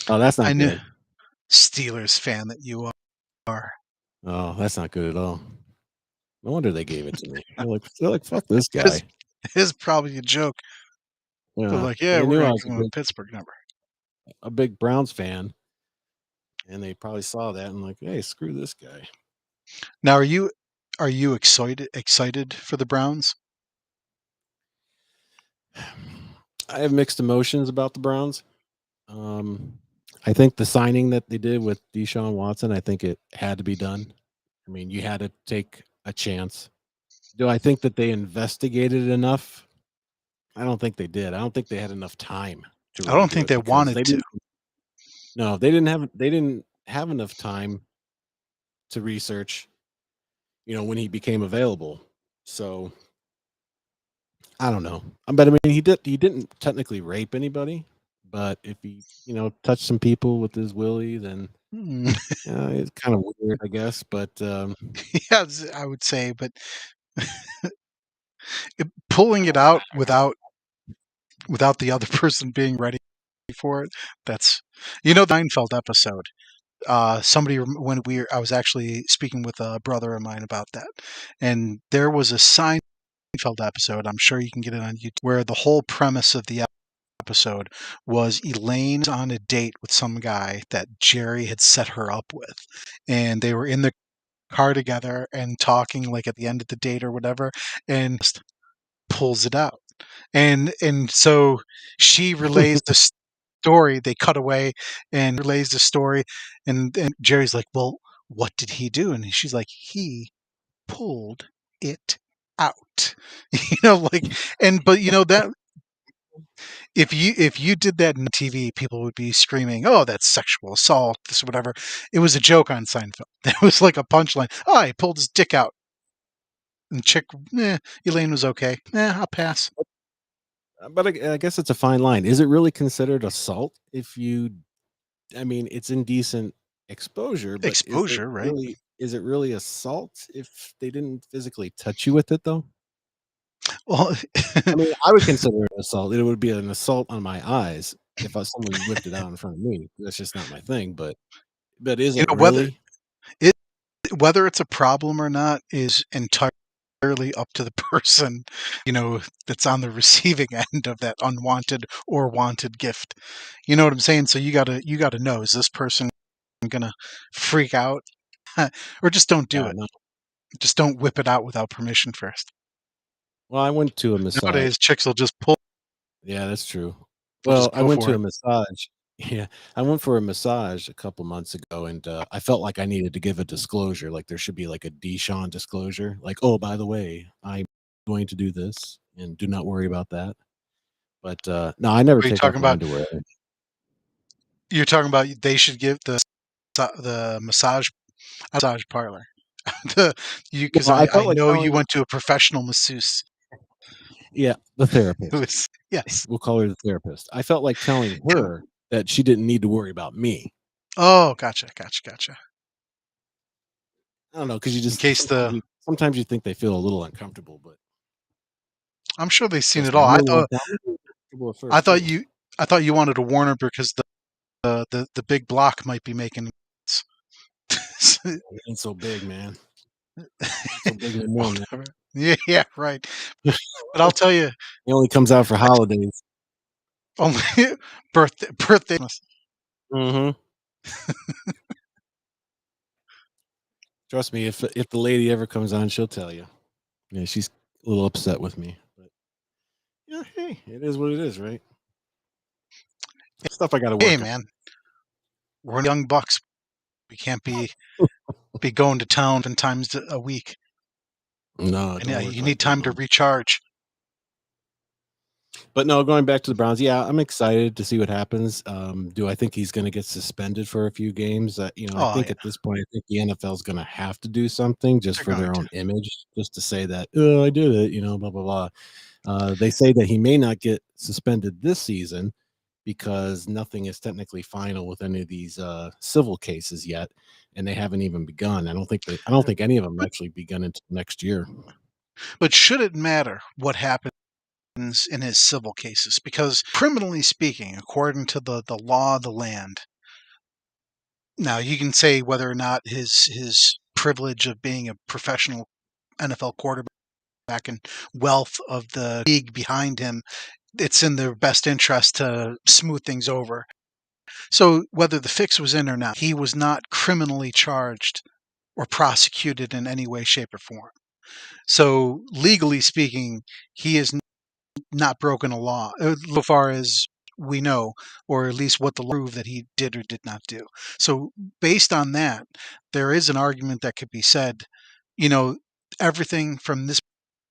that's not good. Steelers fan that you are. Oh, that's not good at all. No wonder they gave it to me. They're like, fuck this guy. It's probably a joke. Yeah, But like, yeah, they we're knew I going was to give him a Pittsburgh number. a big Browns fan, and they probably saw that and like, hey, screw this guy. Now, are you excited for the Browns? I have mixed emotions about the Browns. I think the signing that they did with Deshaun Watson, I think it had to be done. I mean, you had to take a chance. Do I think that they investigated enough? I don't think they did. I don't think they had enough time to really I don't do think it they because wanted to. No, they didn't have enough time to research, when he became available. So I don't know. But I mean, he didn't technically rape anybody, but if he, touched some people with his willy, then it's kind of weird, I guess. But Yeah, I would say, but pulling it out without the other person being ready for it, that's the Seinfeld episode. Somebody when I was actually speaking with a brother of mine about that, and there was a Seinfeld episode. I'm sure you can get it on YouTube, where the whole premise of the episode was Elaine was on a date with some guy that Jerry had set her up with, and they were in the car together and talking like at the end of the date or whatever, and just pulls it out, and so she relays the story. They cut away and relays the story, and Jerry's like, "Well, what did he do?" And she's like, "He pulled it out." But that if you did that in TV, people would be screaming, "Oh, that's sexual assault, this whatever." It was a joke on Seinfeld. It was like a punchline. "Oh, he pulled his dick out." And chick, Elaine was okay. I'll pass. but I guess it's a fine line. Is it really considered assault if you? I mean, it's indecent exposure, but Exposure, right? is it really assault if they didn't physically touch you with it, though? Well, I mean, I would consider it assault. It would be an assault on my eyes if someone whipped it out in front of me. That's just not my thing. But is you it know, really? it, whether it's a problem or not is entirely up to the person, that's on the receiving end of that unwanted or wanted gift. You know what I'm saying? So you gotta know, is this person gonna freak out? Or just don't do Yeah, it. no. Just don't whip it out without permission first. Well, I went to a massage. Nowadays, chicks will just pull, Yeah, that's true. will Well, just I go went for to a it. massage. Yeah, I went for a massage a couple months ago, and I felt like I needed to give a disclosure. Like there should be like a Deshaun disclosure. Like, oh, by the way, I'm going to do this, and do not worry about that. But no, I never Are you take off talking my about? underwear. You're talking about they should give the massage parlor. The you because Well, I I felt like know you telling, went to a professional masseuse yeah, the who therapist. is yes. We'll call her the therapist. I felt like telling Yeah. her that she didn't need to worry about me. Oh, gotcha. I don't know because you In just case the sometimes you think they feel a little uncomfortable, but I'm sure they've seen trust it me, all. I'm the one telling you uncomfortable at I first thought too. you I thought you wanted to warn her because the big block might be making It ain't so big, man. Ain't so big anymore, man. whatever. Yeah, right. But I'll tell you, It only comes out for I holidays. only birthday. Mhm. Trust me, if the lady ever comes on, she'll tell you. Yeah, she's a little upset with me, but yeah, hey, it is what it is, right? Stuff I gotta Hey, work on. man, we're young bucks. We can't be going to town 10 times a week, No, it and don't work you like need that, time to man. recharge. But no, going back to the Browns, yeah, I'm excited to see what happens. Do I think he's going to get suspended for a few games? I Oh think yeah, at this point, I think the NFL is going to have to do something just they're for going their to. own image, just to say that, oh, I did it, blah blah blah. They say that he may not get suspended this season because nothing is technically final with any of these civil cases yet, and they haven't even begun. I don't think any of them But actually begun until next year. but should it matter what happens in his civil cases? Because criminally speaking, according to the law of the land, now you can say whether or not his privilege of being a professional NFL quarterback and wealth of the league behind him, it's in their best interest to smooth things over. So whether the fix was in or not, he was not criminally charged or prosecuted in any way, shape, or form. So legally speaking, he has not broken a law, so far as we know, or at least what the law proved that he did or did not do. So based on that, there is an argument that could be said, you know, everything from this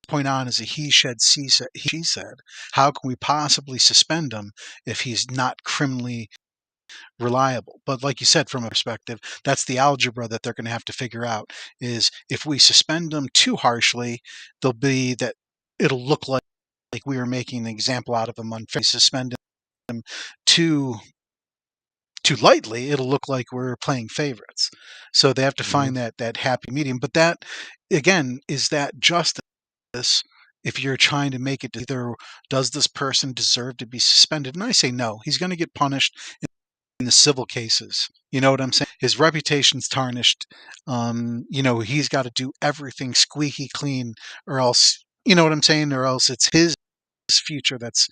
point on is a he said, she said. How can we possibly suspend him if he's not criminally reliable? But like you said, from a perspective, that's the algebra that they're going to have to figure out is if we suspend them too harshly, there'll be that it'll look like we were making an example out of them unfairly. Suspend them too too lightly, it'll look like we're playing favorites. So they have to Mhm. find that happy medium. But that again, is that justice if you're trying to make it either does this person deserve to be suspended? And I say no. He's going to get punished in the civil cases. You know what I'm saying? His reputation's tarnished. He's got to do everything squeaky clean, or else, you know what I'm saying? Or else it's his future that's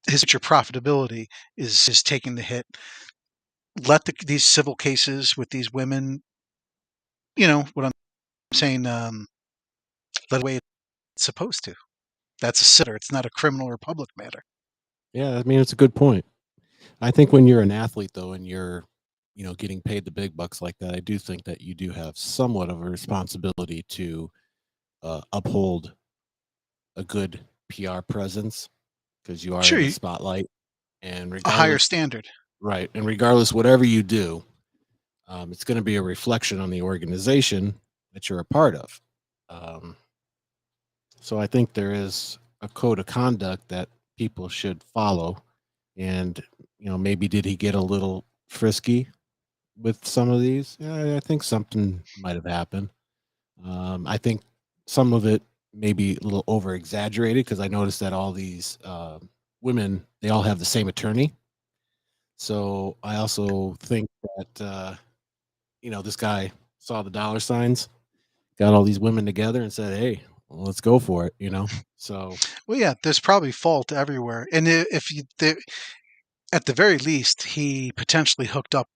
his future profitability is taking the hit. Let these civil cases with these women, you know what I'm saying? Let it the way it's supposed to. That's a sitter. It's not a criminal or public matter. Yeah, I mean it's a good point. I think when you're an athlete though and you're, getting paid the big bucks like that, I do think that you do have somewhat of a responsibility to uphold a good PR presence because you are Sure, in the spotlight. And a higher regardless, standard. right, and regardless, whatever you do, it's going to be a reflection on the organization that you're a part of. Um, so I think there is a code of conduct that people should follow. And maybe did he get a little frisky with some of these. Yeah, I think something might have happened. I think some of it may be a little over exaggerated because I noticed that all these women, they all have the same attorney. So I also think that this guy saw the dollar signs, got all these women together, and said, "Hey, well, let's go for it." So Well, yeah, there's probably fault everywhere, and if you at the very least, he potentially hooked up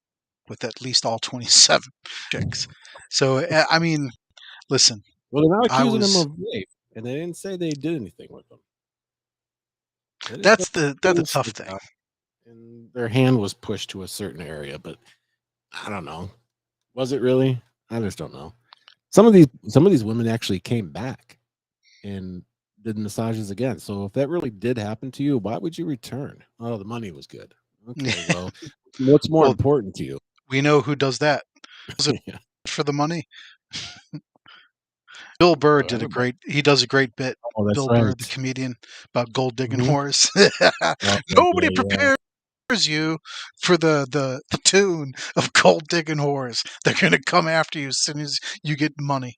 with at least all 27 chicks. So I mean, listen, well, they're not I accusing him was of rape, and they didn't say they did anything with them. They just said that's the things tough like thing. that, and their hand was pushed to a certain area, but I don't know. Was it really? I just don't know. Some of these women actually came back and did massages again. So if that really did happen to you, why would you return? Oh, the money was good. Okay, well, what's more Well, important to you? we know who does that. Was it Yeah, for the money? Bill Burr well, did a everybody. great. He does a great bit. Oh, that's Bill Burr, the right. comedian, about gold digging Mhm. whores. Oh, Nobody yeah, yeah. prepares you for the tune of gold digging whores. They're gonna come after you as soon as you get money.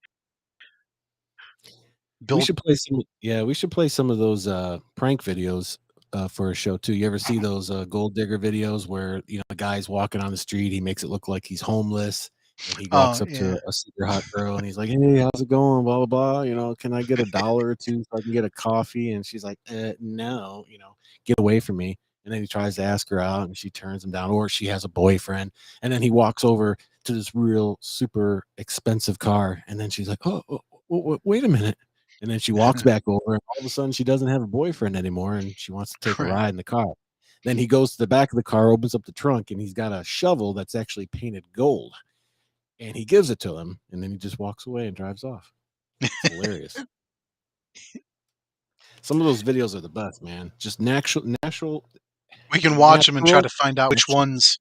We Bill, should play some. Yeah, we should play some of those prank videos for a show too. You ever see those gold digger videos where the guy's walking on the street, he makes it look like he's homeless, and he walks up yeah, to a super hot girl, and he's like, "Hey, how's it going? Blah blah blah. Can I get $1 or two so I can get a coffee?" And she's like, "No, get away from me." And then he tries to ask her out, and she turns him down, or she has a boyfriend, and then he walks over to this real super expensive car, and then she's like, "Oh, wait a minute." And then she walks back over, and all of a sudden she doesn't have a boyfriend anymore, and she wants to take a right. ride in the car. Then he goes to the back of the car, opens up the trunk, and he's got a shovel that's actually painted gold. And he gives it to him, and then he just walks away and drives off. It's hilarious. Some of those videos are the best, man. Just We can watch them and try natural to find out which actions ones.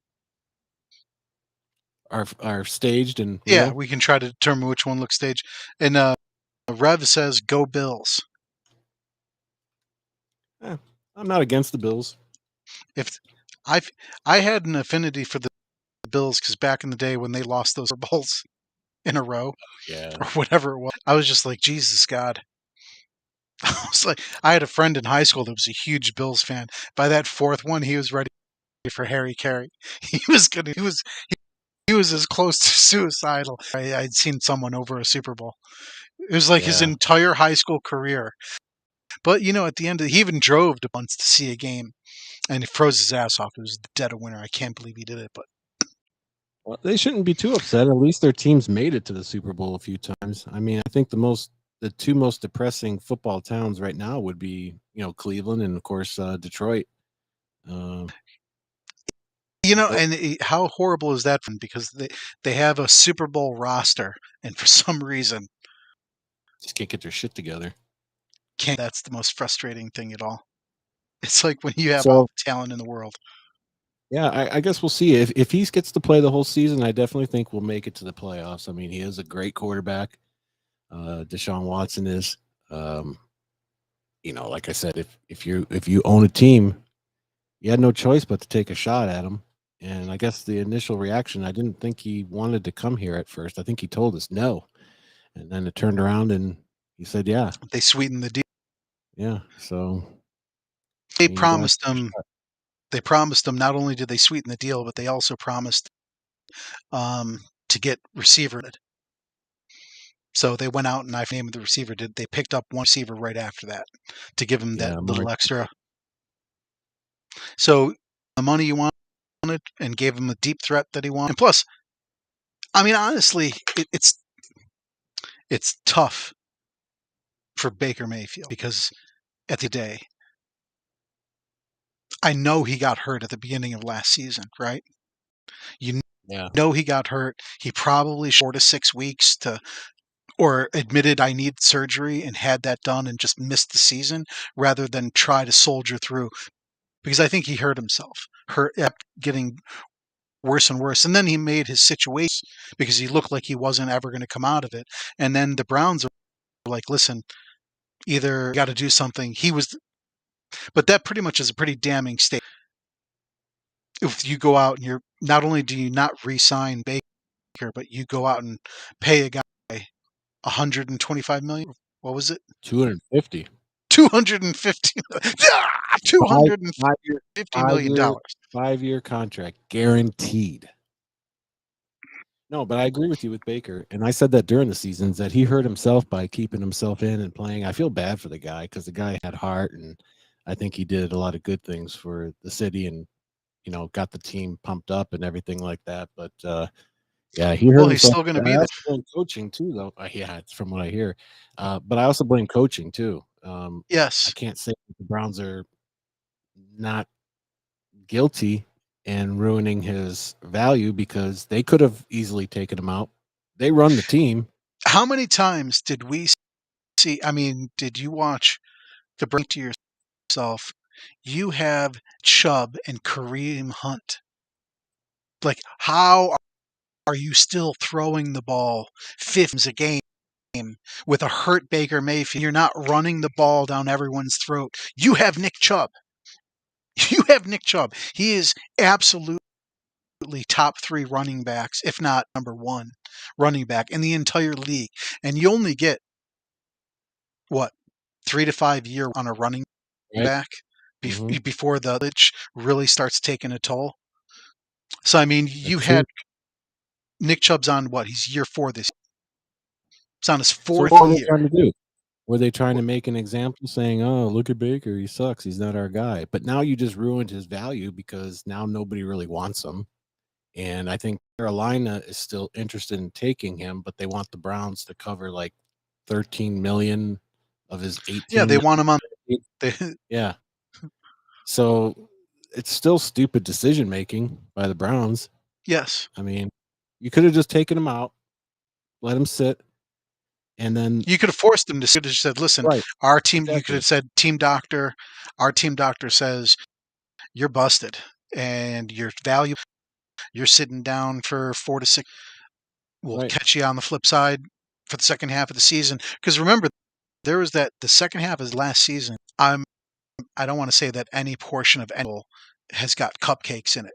are staged and Yeah, real. we can try to determine which one looks staged. And Rev says, "Go Bills." Eh, I'm not against the Bills. If I've I had an affinity for the Bills because back in the day when they lost those Super Bowls in a row Yeah, or whatever it was, I was just like, Jesus God. I was like, I had a friend in high school that was a huge Bills fan. By that fourth one, he was ready for Harry Carey. He was gonna. He was as close to suicidal. I'd seen someone over a Super Bowl. It was like his yeah. entire high school career. But at the end, he even drove to once to see a game, and he froze his ass off. It was the dead of winter. I can't believe he did it. But Well, they shouldn't be too upset. At least their teams made it to the Super Bowl a few times. I mean, I think the two most depressing football towns right now would be, Cleveland and of course Detroit. Uh, but and how horrible is that? Because they have a Super Bowl roster, and for some reason, just can't get their shit together. can't. That's the most frustrating thing at all. It's like when you have all So the talent in the world. yeah, I guess we'll see if he gets to play the whole season. I definitely think we'll make it to the playoffs. I mean, he is a great quarterback. Deshaun Watson is. Um, like I said, if you own a team, you had no choice but to take a shot at him. And I guess the initial reaction, I didn't think he wanted to come here at first. I think he told us no. And then it turned around and he said, yeah, They sweeten the deal. yeah. So, I They mean, you got promised them. They promised them. Not only did they sweeten the deal, but they also promised um, to get receiver. So they went out and I named the receiver. Did they picked up one receiver right after that to give him that yeah, little Mark, extra? So the money you wanted and gave him the deep threat that he wanted. And plus, I mean, honestly, it's tough for Baker Mayfield because at the day, I know he got hurt at the beginning of last season, right? You yeah, know he got hurt. He probably 4 to 6 weeks or admitted I need surgery and had that done and just missed the season rather than try to soldier through because I think he hurt himself, getting worse and worse. And then he made his situation because he looked like he wasn't ever going to come out of it. And then the Browns are like, listen, either got to do something. But that pretty much is a pretty damning state. if you go out and you're not only do you not re-sign Baker, but you go out and pay a guy 125 million. What was it? 250. 250. Two Five, hundred and five year, fifty million dollars. 5 year contract guaranteed. No, but I agree with you with Baker, and I said that during the seasons that he hurt himself by keeping himself in and playing. I feel bad for the guy because the guy had heart, and I think he did a lot of good things for the city, and got the team pumped up and everything like that. But yeah, he hurt Well, he's himself. still going to I be there. also blame coaching too, though. Yeah, it's from what I hear, but I also blame coaching too. I Yes. can't say that the Browns are not guilty and ruining his value because they could have easily taken him out. They run the team. How many times did we see? I mean, did you watch to bring to yourself? You have Chubb and Kareem Hunt. Like, how are you still throwing the ball 50 a game with a hurt Baker Mayfield? You're not running the ball down everyone's throat. You have Nick Chubb. You have Nick Chubb. He is absolutely top 3 running backs, if not number 1 running back in the entire league. And you only get what 3 to 5 year on a running Right. back Mhm. before the itch really starts taking a toll. So I mean, you That's true. had Nick Chubb's on what? He's year 4 this. It's on his So 4th what were they year. trying to do? Were they trying to make an example saying, "Oh, look at Baker, he sucks, he's not our guy." But now you just ruined his value because now nobody really wants him. And I think Carolina is still interested in taking him, but they want the Browns to cover like 13 million of his Yeah, 18 they want him on. million. They, Yeah. So it's still stupid decision making by the Browns. yes, I mean, you could have just taken him out, let him sit, and then you could have forced him to. You could have said, "Listen, right, our team." You could exactly. have said, "Team doctor, our team doctor says you're busted and your value. You're sitting down for 4 to 6. We'll Right. catch you on the flip side for the second half of the season." Because remember, there was that the second half of last season. I don't want to say that any portion of any has got cupcakes in it,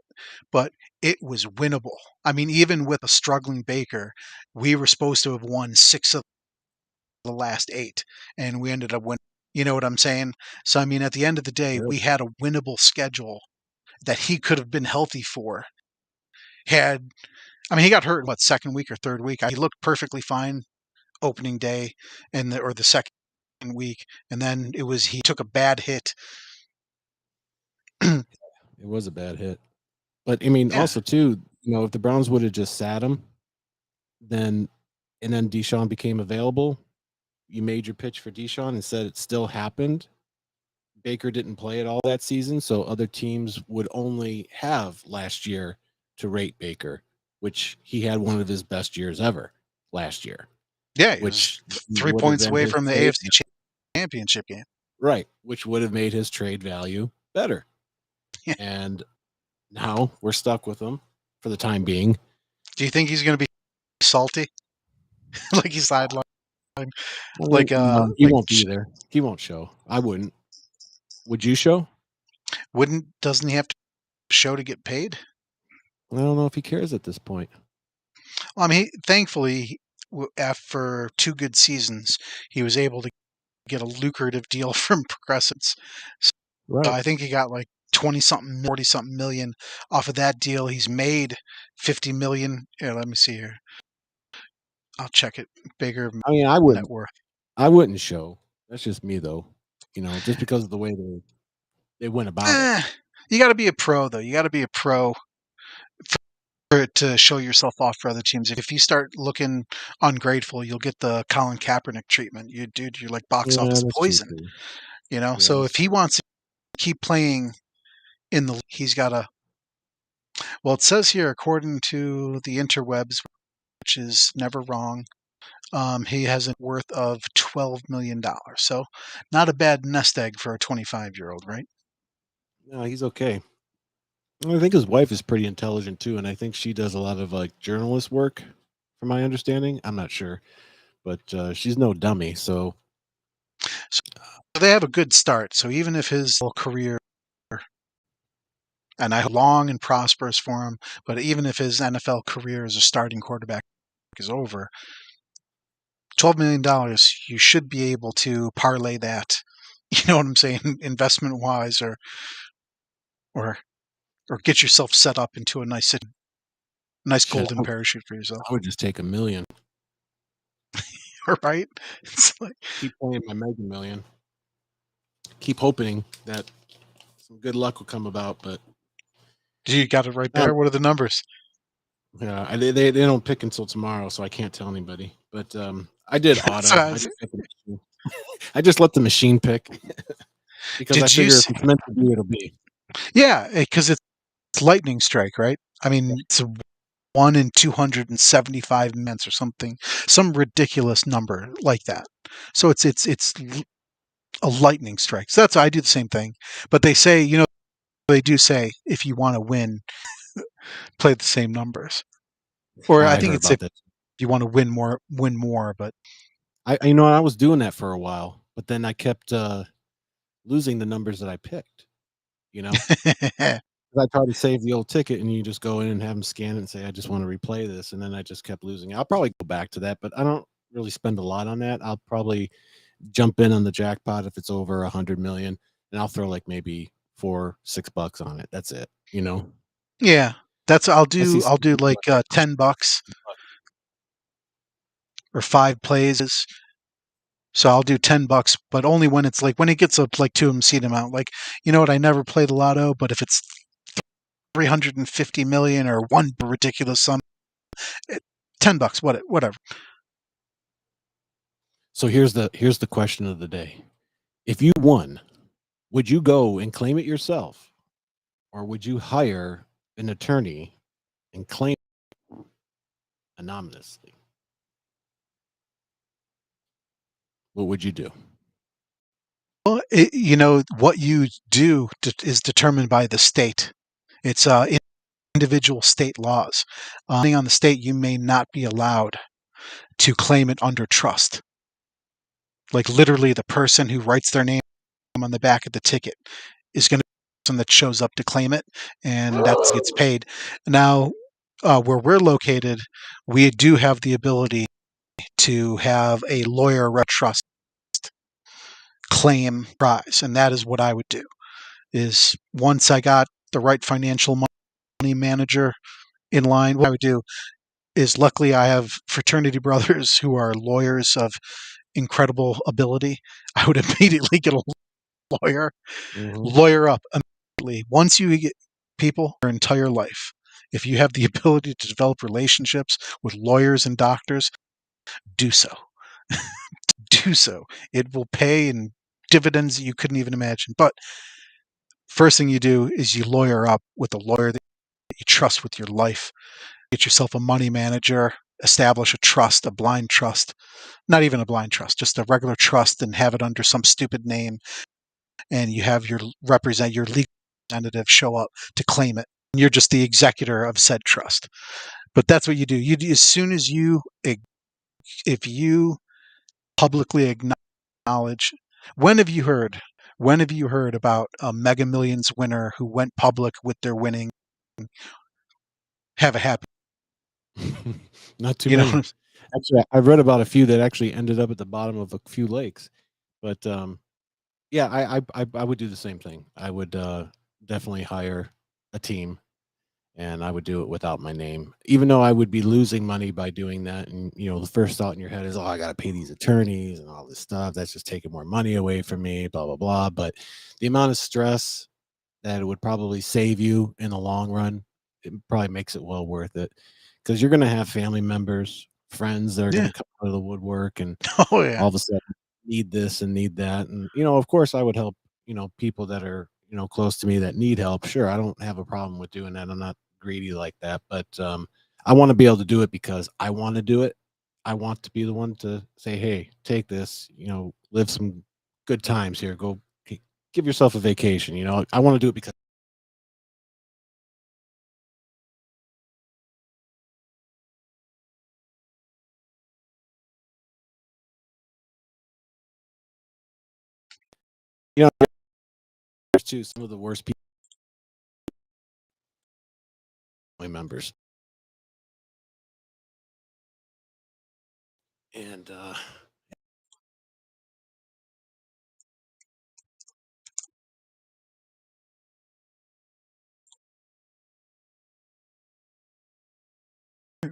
but it was winnable. I mean, even with a struggling Baker, we were supposed to have won 6 of the last 8, and we ended up winning. You know what I'm saying? So, I mean, at the end of the day, Sure. we had a winnable schedule that he could have been healthy for. Had I mean, he got hurt, what, second week or third week? He looked perfectly fine opening day or the second week, and then he took a bad hit. It was a bad hit. But I mean, Yeah, also too, if the Browns would have just sat him, then and then Deshaun became available, you made your pitch for Deshaun and said it still happened. Baker didn't play at all that season, so other teams would only have last year to rate Baker, which he had one of his best years ever last year, yeah, he was which 3 would have points been away his from the trade, AFC Championship game. right, which would have made his trade value better. Yeah. And now we're stuck with him for the time being. Do you think he's going to be salty? Like he's sidelined? I mean, Like, no, he won't be there. He won't show. I wouldn't. Would you show? doesn't he have to show to get paid? I don't know if he cares at this point. Well, I mean, thankfully, after 2 good seasons, he was able to get a lucrative deal from Progressives. So Right. I think he got like 20 something, 40 something million off of that deal. He's made 50 million. Here, let me see here. I'll check it. Bigger I mean, net worth. I wouldn't show. That's just me though. Just because of the way they went about it. You got to be a pro, though. You got to be a pro for it to show yourself off for other teams. If you start looking ungrateful, you'll get the Colin Kaepernick treatment. You're like box Yeah, office that's true poison. too. Yeah, So that's if he wants to keep playing in the league, he's got to. Well, it says here, according to the interwebs, which is never wrong, he has a worth of $12 million. So not a bad nest egg for a 25-year-old, right? no, he's okay. I think his wife is pretty intelligent too, and I think she does a lot of like journalist work, from my understanding. I'm not sure, but she's no dummy. So So they have a good start. So even if his career and I hope long and prosperous for him. But even if his NFL career as a starting quarterback is over, $12 million, you should be able to parlay that. You know what I'm saying, investment wise, or get yourself set up into a nice Shit, golden parachute for yourself. I would just take $1 million. Right? It's like, Keep playing my Mega Million. Keep hoping that some good luck will come about, but you got it right there. What are the numbers? yeah, they don't pick until tomorrow, so I can't tell anybody. But I did That's auto. what I was- I just let the machine pick because I Did you figure if see? it's meant to be, it'll be. Yeah, because it's lightning strike, right? I mean, it's a 1 in 275 minutes or something, some ridiculous number like that. So it's a lightning strike. So that's I do the same thing. But they say, they do say if you want to win, play the same numbers. Or I I think heard it's if about that. you want to win more, win more. But I was doing that for a while, but then I kept losing the numbers that I picked. You know, 'cause I tried to save the old ticket, and you just go in and have them scan it and say, "I just want to replay this," and then I just kept losing. I'll probably go back to that, but I don't really spend a lot on that. I'll probably jump in on the jackpot if it's over 100 million, and I'll throw like maybe $4-6 on it. That's it. You know, yeah, that's I see I'll some do people like $10 or 5 plays. So I'll do $10, but only when it's like when it gets up like to a seed amount. Like, you know what? I never play the lotto, but if it's 350 million or one ridiculous sum, $10, whatever. So here's the question of the day. If you won, would you go and claim it yourself, or would you hire an attorney and claim it anonymously? What would you do? Well, what you do is determined by the state. It's individual state laws. Depending on the state, you may not be allowed to claim it under trust. Like literally, the person who writes their name on the back of the ticket is going to be the person that shows up to claim it, and that gets paid. Now, where we're located, we do have the ability to have a lawyer trust claim prize, and that is what I would do. Is once I got the right financial money manager in line, what I would do is luckily I have fraternity brothers who are lawyers of incredible ability. I would immediately get a lawyer, lawyer up immediately. Once you get people your entire life, if you have the ability to develop relationships with lawyers and doctors, do so. Do so. It will pay in dividends that you couldn't even imagine. But first thing you do is you lawyer up with a lawyer that you trust with your life. Get yourself a money manager, establish a trust, a blind trust, not even a blind trust, just a regular trust, and have it under some stupid name. And you have your legal representative show up to claim it. And you're just the executor of said trust. But that's what you do. As soon as if you publicly acknowledge, when have you heard? When have you heard about a Mega Millions winner who went public with their winning? Have a happy. Not too You know, many. Actually, I've read about a few that actually ended up at the bottom of a few lakes. But yeah, I would do the same thing. I would definitely hire a team, and I would do it without my name, even though I would be losing money by doing that. And the first thought in your head is, "Oh, I got to pay these attorneys and all this stuff. That's just taking more money away from me." Blah blah blah. But the amount of stress that it would probably save you in the long run, it probably makes it well worth it, because you're going to have family members, friends that are going yeah. to come out of the woodwork and Oh yeah. all of a sudden need this and need that. And of course I would help people that are close to me that need help. Sure, I don't have a problem with doing that. I'm not greedy like that, but I want to be able to do it because I want to do it. I want to be the one to say, hey, take this, live some good times here, go give yourself a vacation. I want to do it because there's too some of the worst people members. And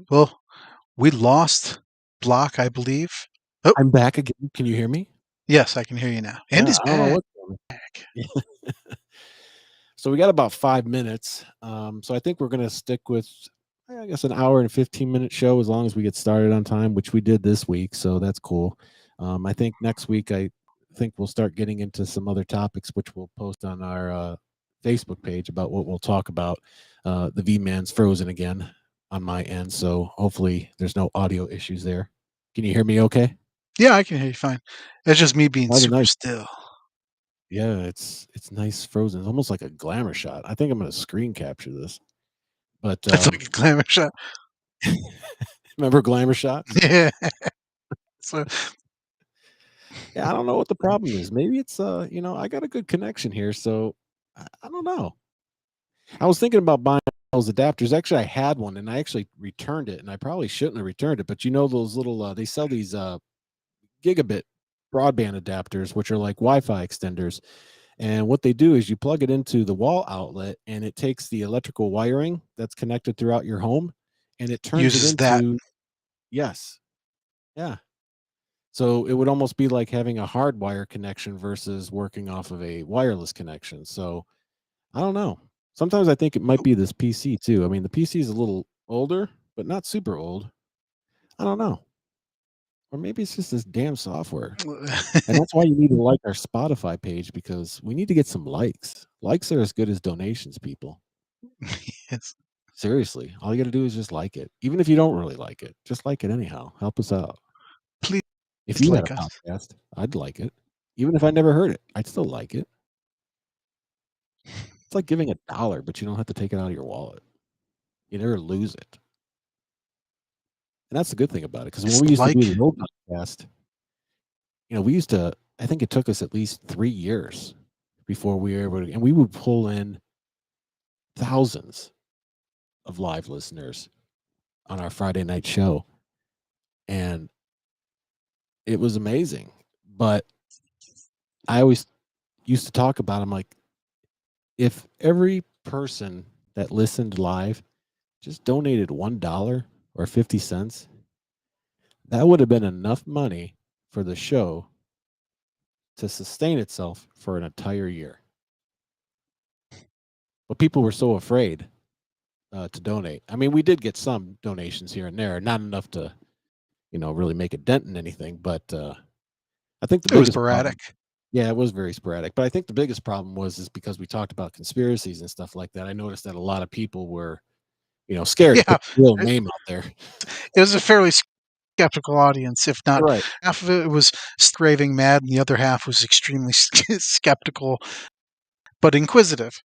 Well, we lost Block, I believe. Oh, I'm back again. Can you hear me? yes, I can hear you now. Yeah, And he's I don't know back. what's going on. So we got about 5 minutes. So I think we're going to stick with, I guess, an hour and 15-minute show as long as we get started on time, which we did this week. So that's cool. I think next week, I think we'll start getting into some other topics, which we'll post on our Facebook page about what we'll talk about. The V-Man's frozen again on my end. So hopefully there's no audio issues there. Can you hear me okay? Yeah, I can hear you fine. It's just me being How's it super nice? still. Yeah, it's nice frozen. It's almost like a glamour shot. I think I'm going to screen capture this. But That's like a glamour shot. remember glamour shots? Yeah. So Yeah, I don't know what the problem is. Maybe it's I got a good connection here, so I don't know. I was thinking about buying those adapters. Actually, I had one and I actually returned it, and I probably shouldn't have returned it. But you know those little they sell these gigabit broadband adapters, which are like Wi-Fi extenders. And what they do is you plug it into the wall outlet, and it takes the electrical wiring that's connected throughout your home, and it turns it uses that. into yes, yeah. So it would almost be like having a hardwire connection versus working off of a wireless connection. So I don't know. Sometimes I think it might be this PC too. I mean, the PC is a little older, but not super old. I don't know. Or maybe it's just this damn software. And that's why you need to like our Spotify page, because we need to get some likes. Likes are as good as donations, people. Yes. Seriously. All you got to do is just like it. Even if you don't really like it, just like it anyhow. Help us out. Please If you had like a us. podcast, I'd like it. Even if I never heard it, I'd still like it. It's like giving $1, but you don't have to take it out of your wallet. You never lose it. And that's the good thing about it. Because when Just we used to do like the old podcast, we used to, I think it took us at least 3 years before we were able to, and we would pull in thousands of live listeners on our Friday night show. And it was amazing. But I always used to talk about, I'm like, if every person that listened live just donated $1 or 50 cents, that would have been enough money for the show to sustain itself for an entire year. But people were so afraid to donate. I mean, we did get some donations here and there, not enough to, really make a dent in anything. But I think the it was biggest sporadic. problem, yeah, it was very sporadic. But I think the biggest problem is because we talked about conspiracies and stuff like that. I noticed that a lot of people were, scared to Yeah, put their real name out there. it was a fairly skeptical audience. If not, Right. half of it was raving mad, and the other half was extremely skeptical but inquisitive.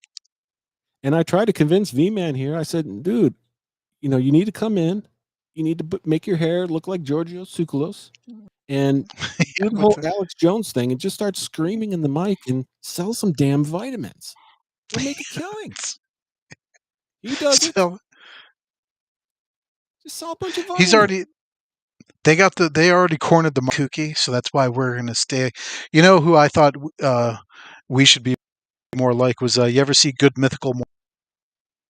And I tried to convince V-Man here. I said, dude, you need to come in. You need to make your hair look like Giorgio Tsoukalos and do the whole Alex Jones thing and just start screaming in the mic and sell some damn vitamins. You'll make a killing. He does it. So Just sell a bunch of he's vitamins. they already cornered the kooky, so that's why we're going to stay. You know who I thought we should be more like was you ever see Good Mythical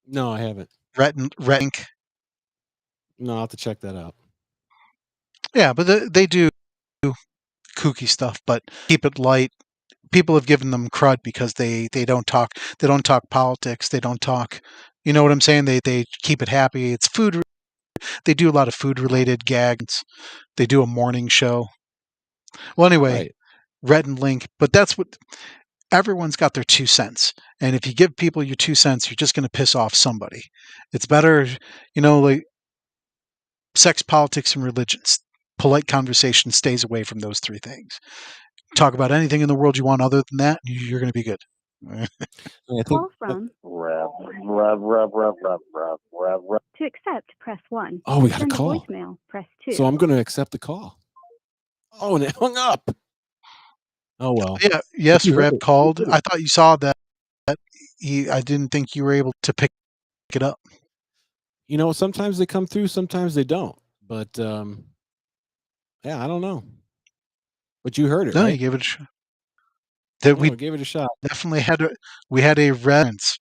No, I haven't. Ink? No, I'll have to check that out. Yeah, but they do kooky stuff, but keep it light. People have given them crud because they don't talk politics, they don't talk, you know what I'm saying, they keep it happy. It's food. They do a lot of food related gags. They do a morning show. Well, anyway, Right. Red and Link, but that's what everyone's got their 2 cents. And if you give people your 2 cents, you're just going to piss off somebody. It's better, like sex, politics, and religion. Polite conversation stays away from those three things. Talk about anything in the world you want other than that, you're going to be good. I think, Call from. To accept, press 1. oh, we To got a send call. voicemail, press 2. So I'm going to accept the call. Oh, and it hung up. Oh, well. Yeah, yes, You heard Rev it. called. You heard I it. thought you saw that. I didn't think you were able to pick it up. sometimes they come through, sometimes they don't. But yeah, I don't know. But you heard it, No, right? you gave it a shot. That we Gave it a shot. definitely had a reference.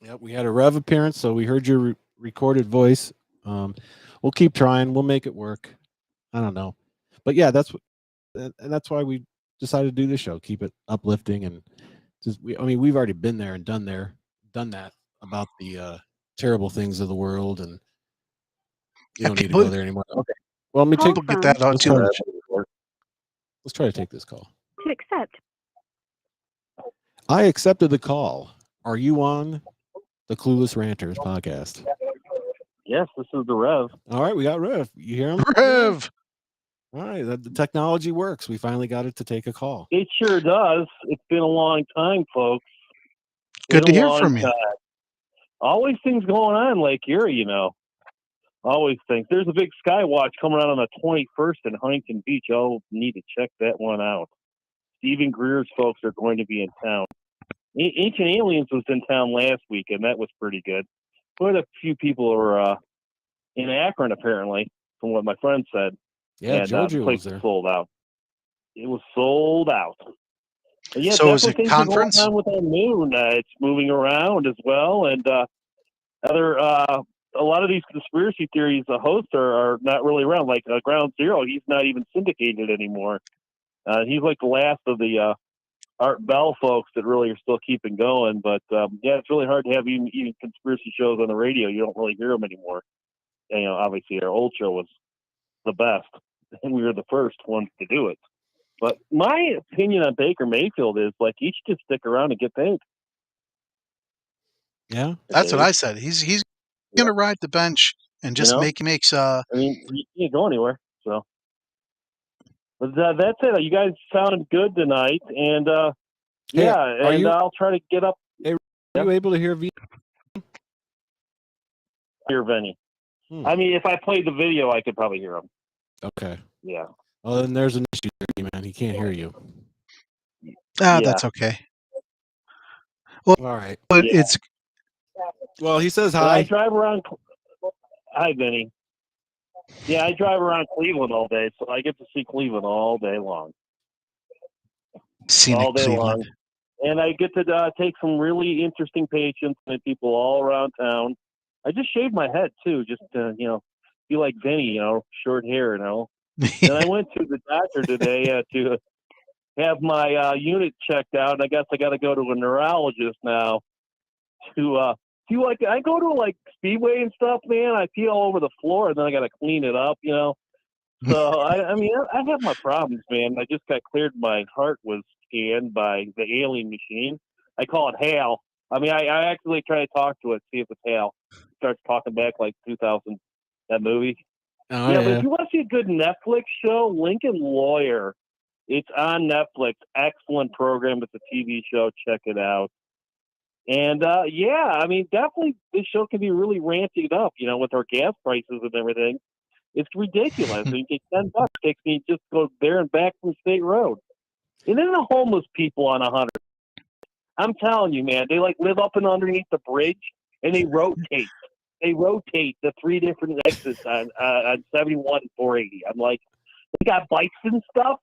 Yep, we had a Rev appearance, so we heard your recorded voice. We'll keep trying. We'll make it work. I don't know, but yeah, and that's why we decided to do this show. Keep it uplifting and we've already been there and done that about the terrible things of the world, and you And don't need to go there anymore. Okay. Well, let me Call take. people get that out Let's too try, much. let's try to take this call. To accept, I accepted the call. Are you on the Clueless Ranters podcast? Yes, this is the Rev. All right, we got Rev. You hear him? Rev. All right, the technology works. We finally got it to take a call. It sure does. It's been a long time, folks. Good to Been a hear long from you. time. Always things going on in Lake Erie, Always things. There's a big sky watch coming out on the 21st in Huntington Beach. I'll need to check that one out. Stephen Greer's folks are going to be in town. Ancient Aliens was in town last week, and that was pretty good. Quite a few people were in Akron, apparently, from what my friend said. Yeah, and Georgia the place was there. sold out. It was sold out. But yeah, So is it definitely things are going conference? on with the moon. It's moving around as well, and a lot of these conspiracy theories, the hosts are not really around. Like Ground Zero, he's not even syndicated anymore. He's like the last of the Art Bell folks that really are still keeping going. But yeah, it's really hard to have even conspiracy shows on the radio. You don't really hear them anymore. And, obviously our old show was the best, and we were the first ones to do it. But my opinion on Baker Mayfield is like he should just stick around and get paid. Yeah, That's what I said. He's gonna ride the bench and just makes. I mean, he can't go anywhere. So, but that's it. You guys sounded good tonight, and Hey, I'll try to get up. Hey, are you able to hear Hear Vinny. I mean, if I played the video, I could probably hear him. Okay. Yeah. Well, then there's an issue there, man. He can't hear you. That's okay. Well, all right. But it's. Well, he says But hi. I drive around. Hi, Vinny. Yeah, I drive around Cleveland all day, so I get to see Cleveland all day long. Scenic All day Cleveland. long. And I get to take some really interesting patients and people all around town. I just shaved my head, too, just to, be like Vinny, short hair, And I went to the doctor today to have my unit checked out. I guess I got to go to a neurologist now to feel like I go to like Speedway and stuff, man. I pee all over the floor and then I got to clean it up, So I mean, I have my problems, man. I just got cleared. My heart was scanned by the alien machine. I call it Hal. I mean, I actually try to talk to it, see if it's Hal. It starts talking back like 2000, that movie. Oh, But if you want to see a good Netflix show, Lincoln Lawyer. It's on Netflix. Excellent program. It's a TV show. Check it out. And I mean, definitely this show can be really ramped up, with our gas prices and everything. It's ridiculous. I mean, $10 takes me just go there and back from State Road. And then the homeless people on 100. I'm telling you, man, they like live up and underneath the bridge, and they rotate. They rotate the three different exits on 71 and 480. I'm like, they got bikes and stuff,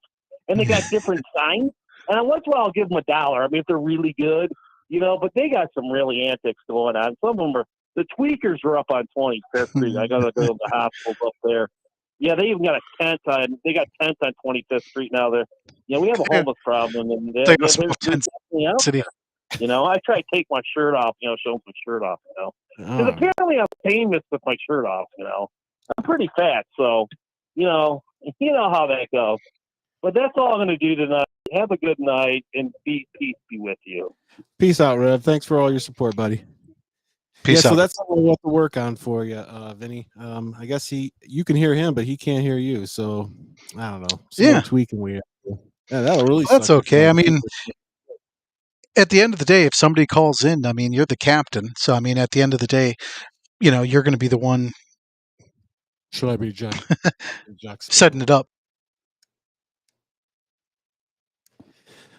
and they got different signs. And once in a while, I'll give them $1. I mean, if they're really good, but they got some really antics going on. Some of them are, the tweakers are up on 25th Street. I got to go to the hospitals up there. Yeah, they even got they got tents on 25th Street now. We have a homeless problem, and they're definitely out there. I try to take my shirt off, show them my shirt off, Because apparently I'm famous with my shirt off, I'm pretty fat, so, you know how that goes. But that's all I'm going to do tonight. Have a good night, and peace be with you. Peace out, Rev. Thanks for all your support, buddy. Peace out. So that's something we have to work on for you, Vinny. I guess you can hear him, but he can't hear you. So I don't know. Some tweaking we have to do. Yeah, that'll really. That's okay. I mean, at the end of the day, if somebody calls in, I mean, you're the captain. So I mean, at the end of the day, you're going to be the one. Should I be Jack setting it up?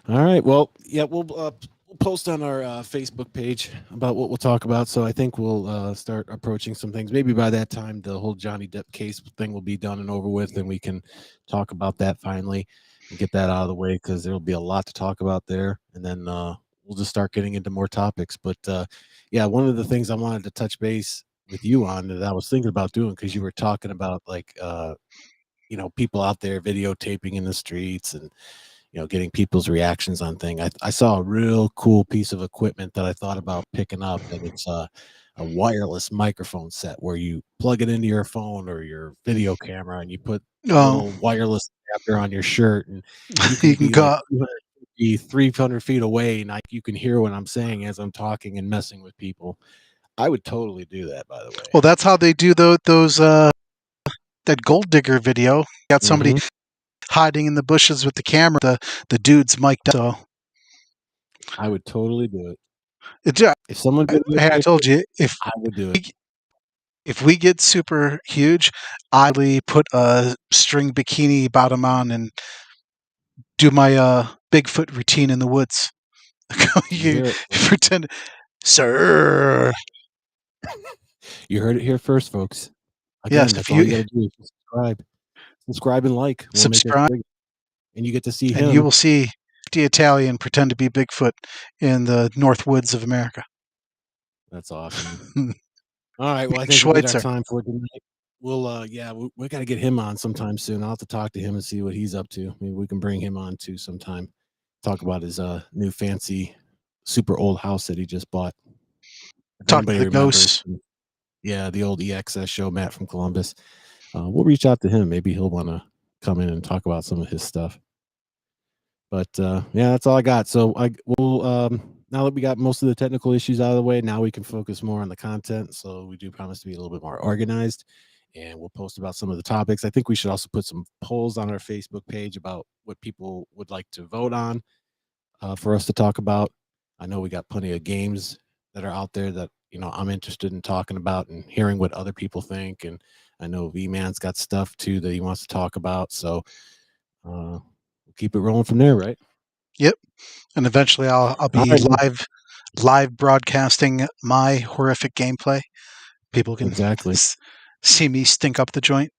All right. Well, yeah, we'll post on our Facebook page about what we'll talk about. So I think we'll start approaching some things. Maybe by that time, the whole Johnny Depp case thing will be done and over with, and we can talk about that finally and get that out of the way, because there'll be a lot to talk about there. And then we'll just start getting into more topics. But yeah, one of the things I wanted to touch base with you on that I was thinking about doing, because you were talking about like people out there videotaping in the streets and getting people's reactions on thing. I saw a real cool piece of equipment that I thought about picking up, and it's a wireless microphone set where you plug it into your phone or your video camera, and you put a Oh, little wireless adapter on your shirt, and you can you can be like go. 300 feet away, and you can hear what I'm saying as I'm talking and messing with people. I would totally do that, by the way. Well, that's how they do those that gold digger video. Got somebody Mhm. hiding in the bushes with the camera. The dude's mic'd up. So I would totally do it. it's, If someone hey, I videotaped told it, you, I would do it. if we get super huge, I really put a string bikini bottom on and do my Bigfoot routine in the woods. You You hear it, folks. pretend, sir. You heard it here first, folks. Yes, Again, if that's all you you got to do is subscribe and like. We'll make this subscribe, big, and you get to see and you will him. see the Italian pretend to be Bigfoot in the North Woods of America. That's awesome. All right. Well, I Big think we did our Schweitzer. time for tonight. We'll, yeah, we got to get him on sometime soon. I'll have to talk to him and see what he's up to. Maybe we can bring him on too sometime. Talk about his new fancy, super old house that he just bought. If Talk to anybody the remembers, ghosts. yeah, the old EXS show, Matt from Columbus. We'll reach out to him. Maybe he'll want to come in and talk about some of his stuff. But yeah, that's all I got. So I will now that we got most of the technical issues out of the way, now we can focus more on the content. So we do promise to be a little bit more organized, and we'll post about some of the topics. I think we should also put some polls on our Facebook page about what people would like to vote on for us to talk about. I know we got plenty of games that are out there that I'm interested in talking about and hearing what other people think, and I know V-Man's got stuff too that he wants to talk about. So we'll keep it rolling from there, right? Yep. And eventually I'll All be right, man. live broadcasting my horrific gameplay. People can Exactly. see me stink up the joint.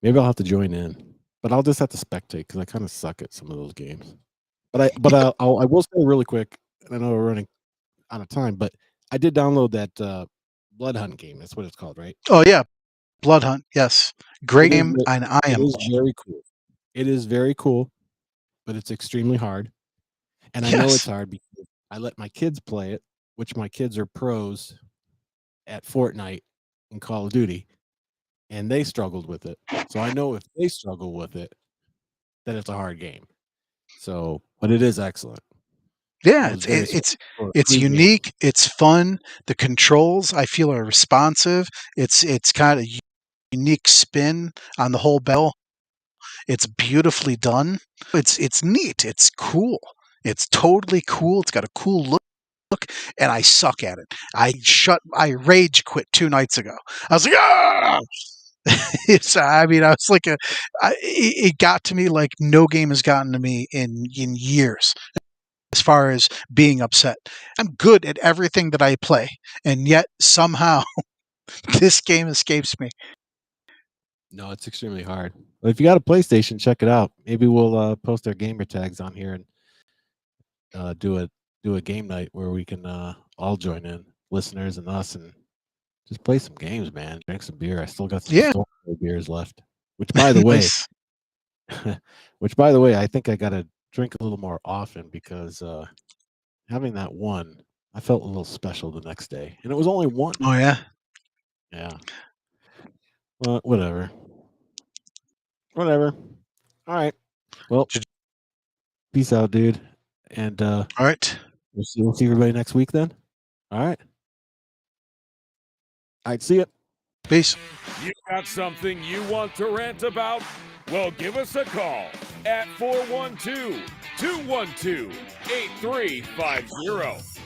Maybe I'll have to join in, but I'll just have to spectate because I kind of suck at some of those games. I will say really quick. And I know we're running out of time, but I did download that Blood Hunt game. That's what it's called, right? Oh yeah, Blood Hunt. Yes, great It is. game, and I It am. is very cool. It is very cool, but it's extremely hard. And I know it's Yes. hard because I let my kids play it, which my kids are pros at Fortnite and Call of Duty, and they struggled with it. So I know if they struggle with it, then it's a hard game. So, but it is excellent. I Yeah, was very surprised it's for a it's free game. unique. It's fun. The controls I feel are responsive. It's kind of unique spin on the whole battle. It's beautifully done. It's neat. It's cool. It's totally cool. It's got a cool look, and I suck at it. I rage quit 2 nights ago. I was like, ah! I mean, I was like it got to me like no game has gotten to me in years as far as being upset. I'm good at everything that I play, and yet somehow this game escapes me. No, it's extremely hard. But if you got a PlayStation, check it out. Maybe we'll post our gamer tags on here and do a game night where we can all join in, listeners and us, and just play some games, man. Drink some beer. I still got some Yeah, Stormway beers left. Which, by the way, nice. I think I got to drink a little more often because having that one, I felt a little special the next day, and it was only one. Oh yeah. Yeah. Well, whatever. Whatever. All right. Well, peace out, dude. And All right. we'll see everybody next week then. All right. All right. See ya. Peace. You got something you want to rant about? Well, give us a call at 412 212 8350.